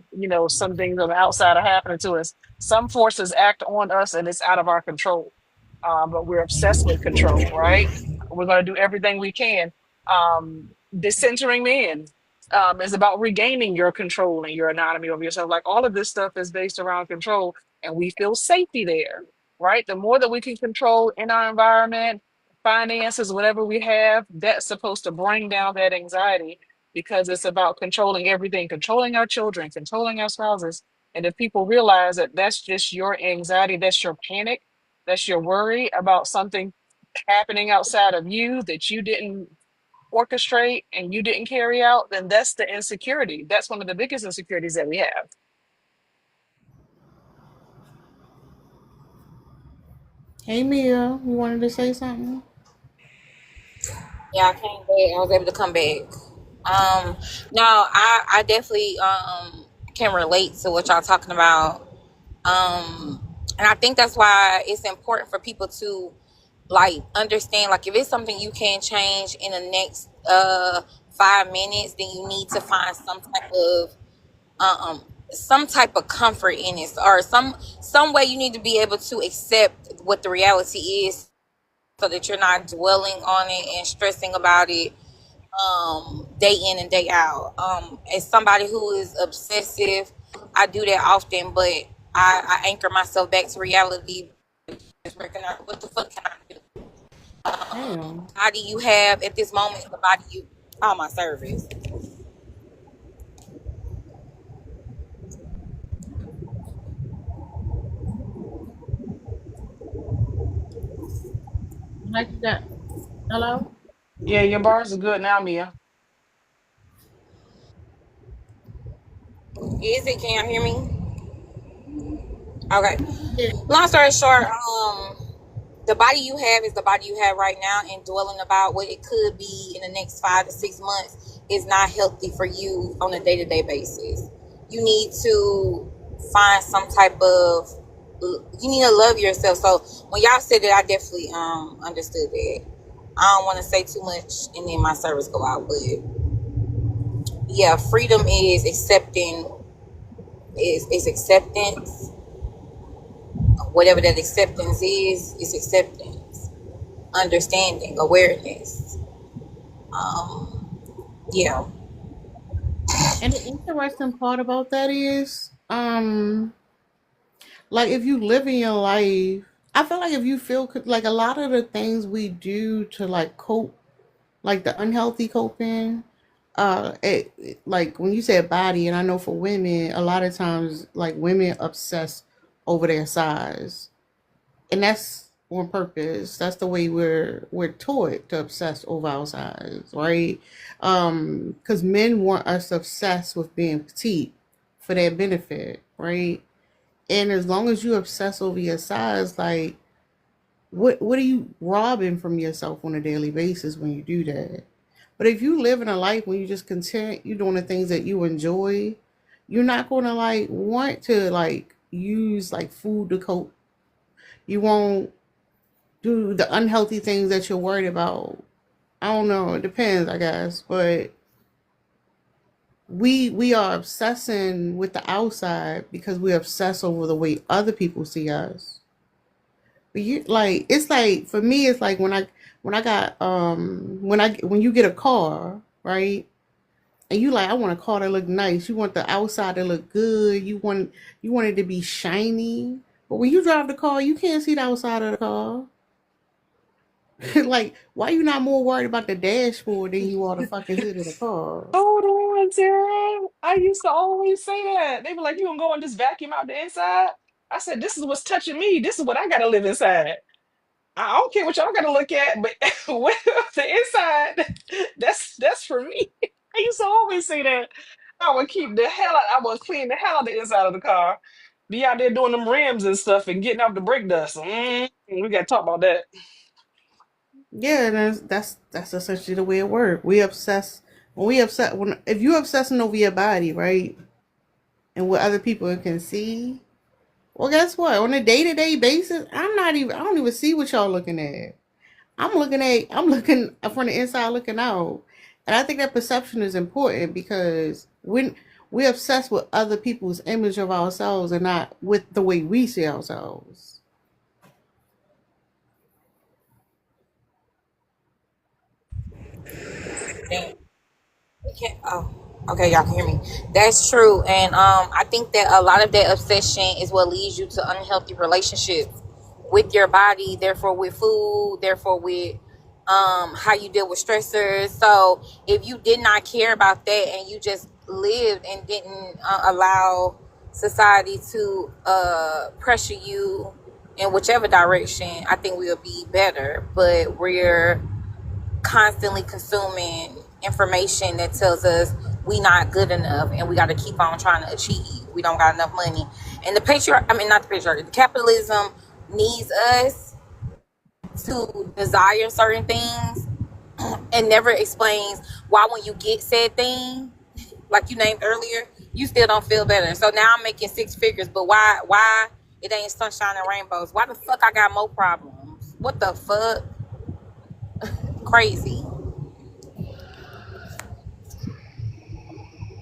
some things on the outside are happening to us. Some forces act on us and it's out of our control. But we're obsessed with control, right? We're going to do everything we can. Decentering men is about regaining your control and your autonomy over yourself. Like all of this stuff is based around control, and we feel safety there, right? The more that we can control in our environment, finances, whatever we have, that's supposed to bring down that anxiety because it's about controlling everything, controlling our children, controlling our spouses. And if people realize that that's just your anxiety, that's your panic, that's your worry about something happening outside of you that you didn't orchestrate and you didn't carry out, then that's the insecurity. That's one of the biggest insecurities that we have. hey Mia, you wanted to say something? Yeah, I came back. I was able to come back. No, I definitely can relate to what y'all talking about. And I think that's why it's important for people to like understand, like if it's something you can't change in the next 5 minutes, then you need to find some type of comfort in it, or some way you need to be able to accept what the reality is so that you're not dwelling on it and stressing about it day in and day out. As somebody who is obsessive, I do that often, but I anchor myself back to reality. Just recognize what the fuck can I do? Damn. The body you have at this moment, the body you all my service. Like that. Hello? Yeah, your bars are good now, Mia. Is it? Can you hear me? Okay. Yeah. Long story short, the body you have is the body you have right now, and dwelling about what it could be in the next 5 to 6 months is not healthy for you on a day-to-day basis. You need to find some type of, you need to love yourself. So when y'all said that, I definitely understood that. I don't want to say too much and then my service go out, but yeah, freedom is accepting, is acceptance, whatever that acceptance is acceptance, understanding, awareness. Yeah. And the interesting part about that is, like if you live in your life, I feel like if you feel like a lot of the things we do to like cope, like the unhealthy coping, like when you said body, and I know for women, a lot of times like women obsess over their size, and that's on purpose. That's the way we're taught to obsess over our size, right? Because men want us to obsess with being petite for their benefit, right? And as long as you obsess over your size, like what are you robbing from yourself on a daily basis when you do that? But if you live in a life when you just content, you doing the things that you enjoy, you're not gonna like want to like use like food to cope. You won't do the unhealthy things that you're worried about. I don't know. It depends, I guess. But we are obsessing with the outside because we obsess over the way other people see us. But you like it's like for me it's like when I got when you get a car, right? And you like I want a car that look nice. You want the outside to look good. You want it to be shiny. But when you drive the car, you can't see the outside of the car. Like, why you not more worried about the dashboard than you are the fucking hood of the car? Hold on, Tara. I used to always say that. They were like, you gonna go and just vacuum out the inside? I said, this is what's touching me. This is what I gotta live inside. I don't care what y'all gotta look at, but with the inside, that's for me. I used to always say that. I would keep the hell out, I would clean the hell out the inside of the car. Be out there doing them rims and stuff and getting off the brake dust. We gotta talk about that. Yeah, and that's essentially the way it works. We obsess when we upset when if you obsessing over your body, right, and what other people can see. Well, guess what? On a day to day basis, I don't even see what y'all looking at. I'm looking from the inside looking out. And I think that perception is important because when we obsess with other people's image of ourselves and not with the way we see ourselves. Damn. Okay. Oh, okay, y'all can hear me. That's true, and I think that a lot of that obsession is what leads you to unhealthy relationships with your body, therefore with food, therefore with how you deal with stressors. So if you did not care about that and you just lived and didn't allow society to pressure you in whichever direction, I think we'll be better. But we're constantly consuming information that tells us we not good enough and we got to keep on trying to achieve. We don't got enough money. And the patriarch, I mean, not the patriarch, the capitalism needs us to desire certain things and never explains why when you get said thing, like you named earlier, you still don't feel better. So now I'm making six figures, but why it ain't sunshine and rainbows? Why the fuck I got more problems? What the fuck? Crazy.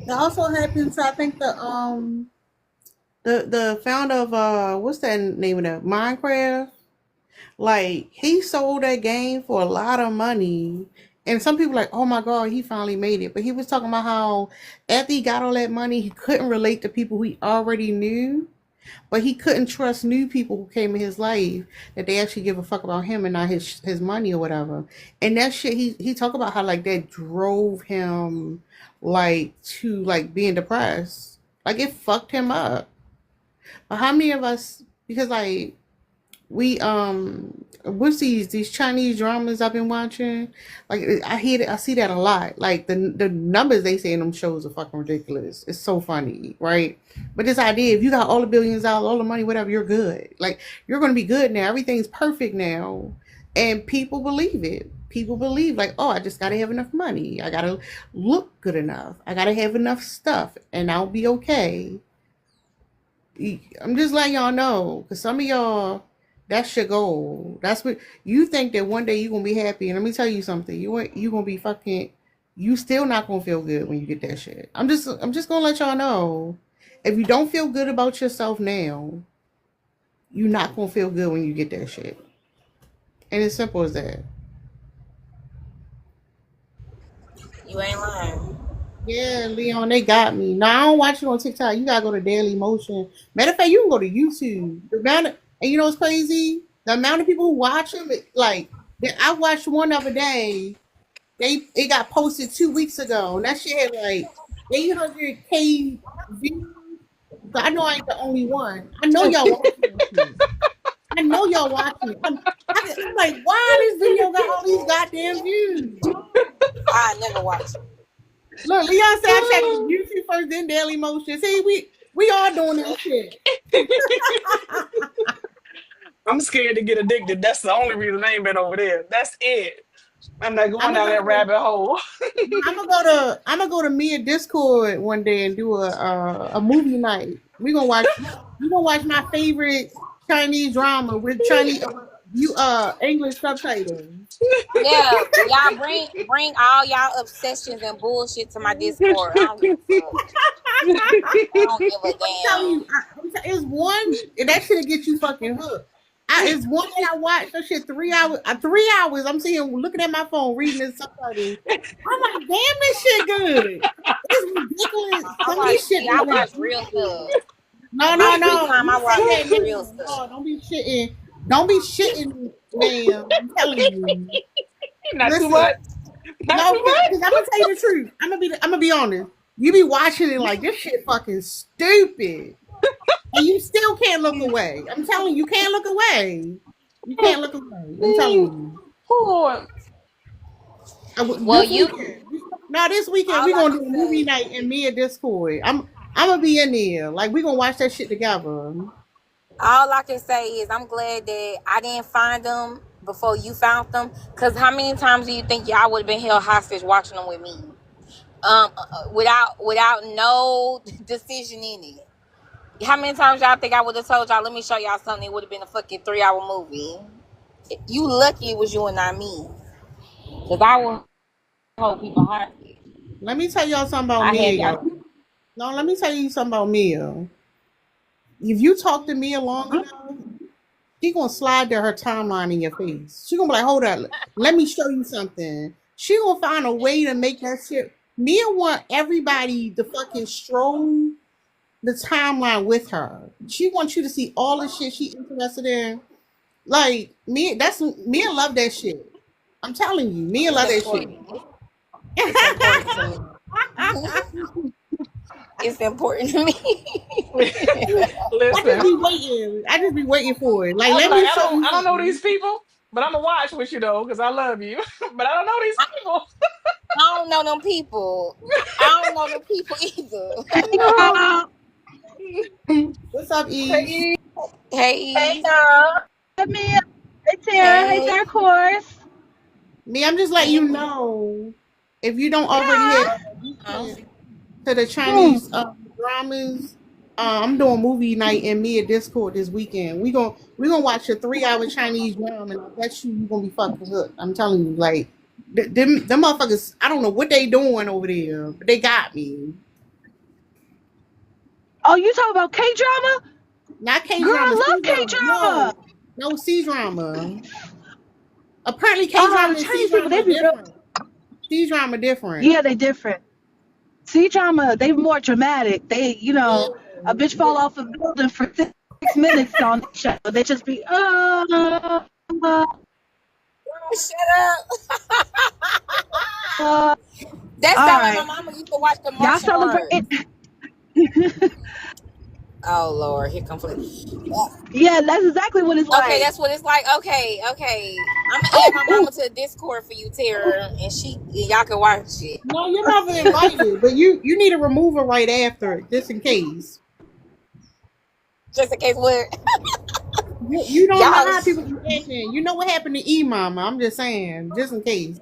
It also happens, I think the founder of what's that name of that Minecraft? Like he sold that game for a lot of money. And some people like, oh my God, he finally made it. But he was talking about how after he got all that money, he couldn't relate to people he already knew. But he couldn't trust new people who came in his life that they actually give a fuck about him and not his money or whatever. And that shit he talked about how like that drove him like to like being depressed. Like it fucked him up. But how many of us because like we what's these Chinese dramas I've been watching? Like I hear I see that a lot. Like the numbers they say in them shows are fucking ridiculous. It's so funny, right? But this idea, if you got all the billions dollars, all the money, whatever, you're good. Like you're gonna be good now. Everything's perfect now, and people believe it. People believe like, oh, I just gotta have enough money. I gotta look good enough. I gotta have enough stuff, and I'll be okay. I'm just letting y'all know, because some of y'all, that's your goal. That's what you think that one day you're gonna be happy. And let me tell you something, you gonna be fucking, you still not gonna feel good when you get that shit. I'm just gonna let y'all know. If you don't feel good about yourself now, You're not gonna feel good when you get that shit. And it's simple as that. You ain't lying. Yeah, Leon, they got me. No, I don't watch it on TikTok. You gotta go to Daily Motion. Matter of fact, you can go to YouTube. And you know what's crazy? The amount of people who watch them, I watched one other day. It got posted 2 weeks ago, and that shit had like 800K views. So I know I ain't the only one. I know y'all watching that shit. I know y'all watching it. I'm like, why this video got all these goddamn views? I never watched it. Look, Leon said I checked YouTube first, then Daily Motion. See, we all doing this shit. I'm scared to get addicted. That's the only reason I ain't been over there. That's it. I'm not going I'm down that gonna rabbit hole. go to Mia Discord one day and do a movie night. We gonna watch my favorite Chinese drama with Chinese English subtitles. Yeah, y'all bring all y'all obsessions and bullshit to my Discord. I don't give a fuck. I don't give a I'm telling damn. you, it's one that shit'll get you fucking hooked. It's one that I watched. That shit 3 hours. 3 hours. I'm sitting looking at my phone, reading the subtitles. I'm like, damn, this shit good. It's ridiculous. Some of this shit. I watch real stuff. No. My free time, I watch Say real that, stuff. no, don't be shitting. Don't be shitting, ma'am. I'm telling you. Not too Listen, much. Not no, too much. because I'm gonna tell you the truth. I'm gonna be honest. You be watching it like this shit fucking stupid. And you still can't look away. I'm telling you, you can't look away. You can't look away. I'm telling you. Poor. Well, This weekend. This weekend we're all I gonna do a can movie say, night in Mia Discord. I'm gonna be in there. Like we're gonna watch that shit together. all I can say is I'm glad that I didn't find them before you found them. Cause how many times do you think y'all would have been held hostage watching them with me? Without no decision in it. How many times y'all think I would have told y'all, let me show y'all something? It would have been a fucking 3-hour movie. You lucky it was you and not me. Cause I will hold people hostage. Let me tell y'all something about I Mia, had y'all. y'all. No, let me tell you something about Mia. If you talk to Mia long enough, she gonna slide to her timeline in your face. She gonna be like, hold up, let me show you something. She gonna find a way to make that shit. Mia want everybody to fucking stroll the timeline with her. She wants you to see all the shit she interested in. Like Mia, Mia love that shit. I'm telling you, Mia love that shit. It's important to me. It's important to me. I just Listen. be waiting. I just be waiting for it. Like, I was let like, me show you I don't know something. these people, but I'm gonna watch with you though, because I love you. But I don't know these people. I don't know them people. I don't know them people either. Y'all. What's up, Eve? Hey, Hey, Hey, Mia. Hey, Tara. Hey, hey. Dark Horse. Me, I'm just letting Hey. you know if you don't already Yeah. have to the Chinese dramas. I'm doing movie night in Mia Discord this weekend. We gonna watch a 3 hour Chinese drama, and I bet you gonna be fucking hooked. I'm telling you, like them motherfuckers. I don't know what they doing over there, but they got me. Oh, you talking about K drama? Not K Girl, drama, I C love K drama. drama. No C drama. Apparently, K Oh, drama the and C Chinese people, drama they are be real. different. C drama different. Yeah, they different. C drama, they more dramatic. They, Yeah. a bitch fall off a building for 6 minutes on the show. They just be, Shut up. uh. That All sound like my right. mama used to watch the Y'all martial celebrate arts. it. Oh Lord, here comes Flip. Yeah, that's exactly what it's Okay, like. that's what it's like. Okay. I'm gonna add my mama to the Discord for you, Tara, and y'all can watch it. No, you're never invited, but you need to remove her right after, just in case. Just in case what You don't know y'all. how people be acting. You know what happened to E Mama. I'm just saying, just in case.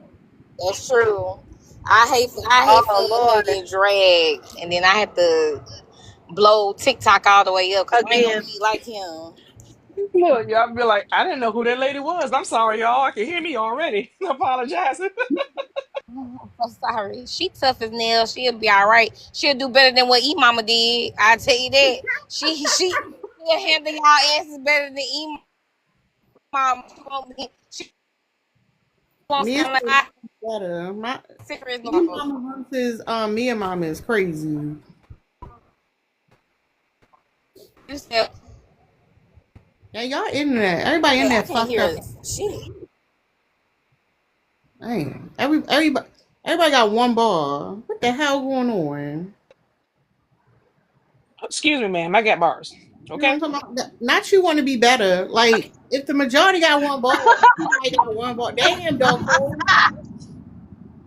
That's true. I hate for Oh, him Lord. to get dragged, and then I have to blow TikTok all the way up because I ain't gonna Again. be like him. look, y'all be like, I didn't know who that lady was. I'm sorry, y'all. I can hear me already. Apologizing. I'm sorry. She tough as nails. She'll be all right. She'll do better than what E Mama did. I tell you that. She will handle y'all asses better than E mom. She won't Me and sound like Sis I better. My serious me mama. mama versus me and mama is crazy. You said, Yeah, y'all internet. Everybody in hey, I there can't fucked up. hear shit. Dang. Everybody got one ball. What the hell going on? Excuse me, ma'am. I got bars. You know Okay. what I'm talking about? Not you want to be better. Like, if the majority got one ball, everybody got one ball. Damn, Darko.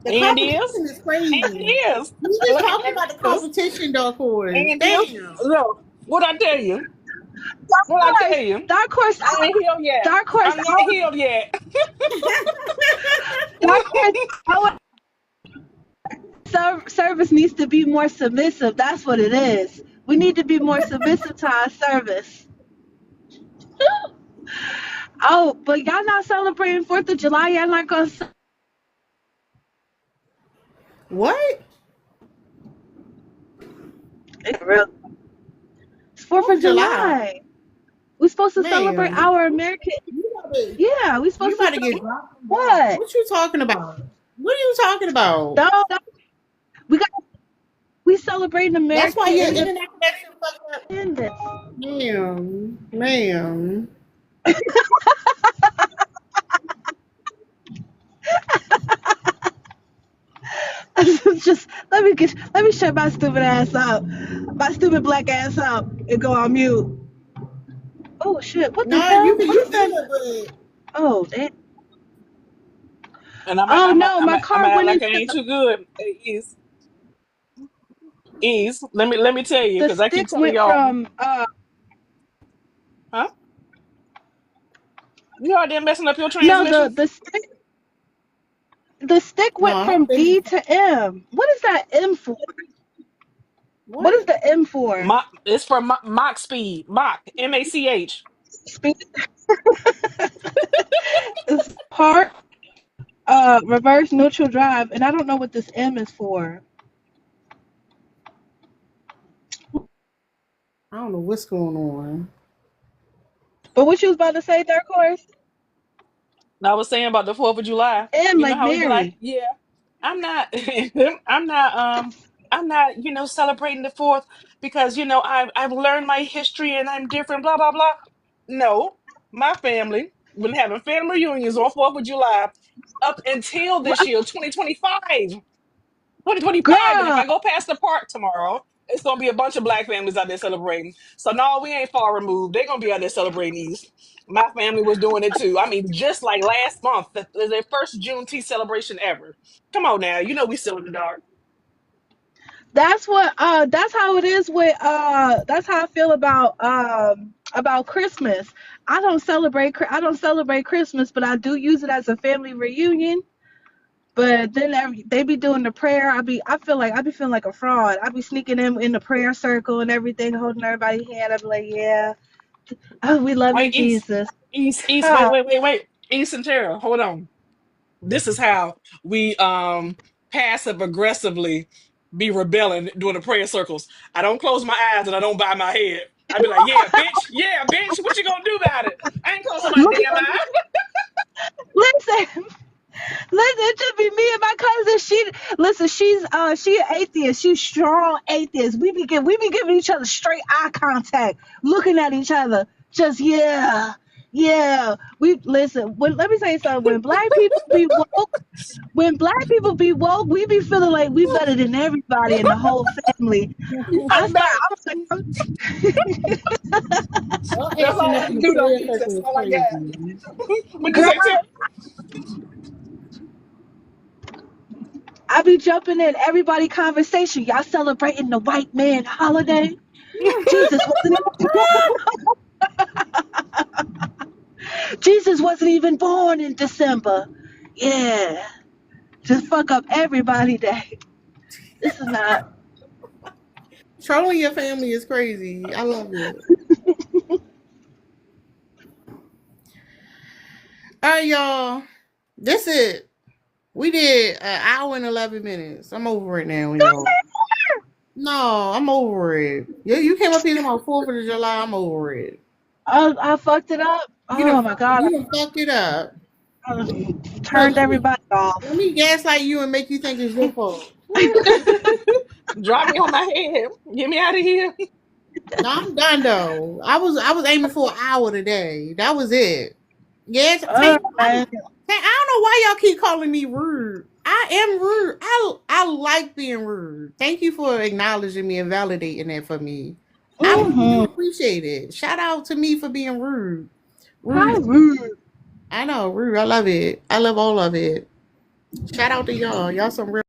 The And is. competition is crazy. And is. We just Look, talking about the and is. competition, Darko. And is. Damn. Look, what I tell you? What I tell you? Dark horse, I ain't healed yet. dark horse, I'm not healed yet. dark horse. Our service needs to be more submissive. That's what it is. We need to be more submissive to our service. Oh, but y'all not celebrating 4th of July. Y'all not gonna. What? It's real. It's 4th 4th of of July. July. We're supposed to celebrate Ma'am. our American. You Yeah, we you supposed to about to get celebrate. dropped from God. What? What you talking about? What are you talking about? No, no, we got. We celebrating That's why American your internet connection fucked up. independence. Ma'am. Just let me shut my stupid ass up, my stupid black ass up, and go on mute. Oh shit! What the No, you hell? can What you is that? good, but Oh, that. And I'm Oh no, my I'm car act went like I into ain't too good. Is let me tell you the because I keep stick telling went y'all, from huh? You out there messing up your no transmission? the stick no, went I don't from think D to M. What is that M for? What is what? the M for? Mach, it's for Mach speed. Mach, Mach. Speed is park, reverse, neutral drive, and I don't know what this M is for. I don't know what's going on. But what you was about to say, Dark Horse? And I was saying about the 4th of July. M You know like how we be like, Mary. yeah, I'm not, I'm not, I'm not, celebrating the 4th because I've learned my history and I'm different. Blah blah blah. No, my family been having family reunions on 4th of July up until this year, 2025. 2025, and if Girl, I go past the park tomorrow, it's gonna be a bunch of black families out there celebrating. So no, we ain't far removed. They're gonna be out there celebrating these. My family was doing it too. I mean, just like last month, the first Juneteenth celebration ever. Come on now, we still in the dark. that's how it is with that's how I feel about Christmas. I don't celebrate Christmas, but I do use it as a family reunion. But then they be doing the prayer. I be feeling like a fraud. I be sneaking in the prayer circle and everything, holding everybody's hand. I be like, yeah, oh, we love you, Wait, Jesus. East, wait, Ah, wait, wait, wait. East and Tara, hold on. This is how we passive aggressively be rebelling during the prayer circles. I don't close my eyes and I don't bow my head. I be like, yeah, bitch, what you gonna do about it? I ain't closing my look, damn eyes. listen, listen, it just be me and my cousin. She an atheist. She's strong atheist. We be giving each other straight eye contact, looking at each other. Just yeah, yeah. We listen. Let me tell you something. When black people be woke, we be feeling like we better than everybody in the whole family. I I'm start. not. I was like, Y'all That's acting all up I in can the do though, prayer East. circle That's is all I crazy. got. What you girl, say, Tim? I be jumping in everybody conversation. Y'all celebrating the white man holiday. Jesus wasn't Jesus wasn't even born in December. Yeah, just fuck up everybody day. This is not. Trolling your family is crazy. I love it. All right, y'all. This it. We did an hour and 11 minutes. I'm over it now, y'all. No, I'm over it. You came up here on 4th of July. I'm over it. I fucked it up. Oh my god, You done fucked it up. I Look, turned everybody let off. me gaslight you and make you think it's your fault. Drop me on my head. Get me out of here. No, I'm done though. I was aiming for an hour today. That was it. Yes, Man. I don't know why y'all keep calling me rude. I am rude. I like being rude. Thank you for acknowledging me and validating that for me. I really do Mm-hmm. appreciate it. Shout out to me for being rude. How Rude. rude. I know, rude. I love it. I love all of it. Shout out to y'all. Y'all some real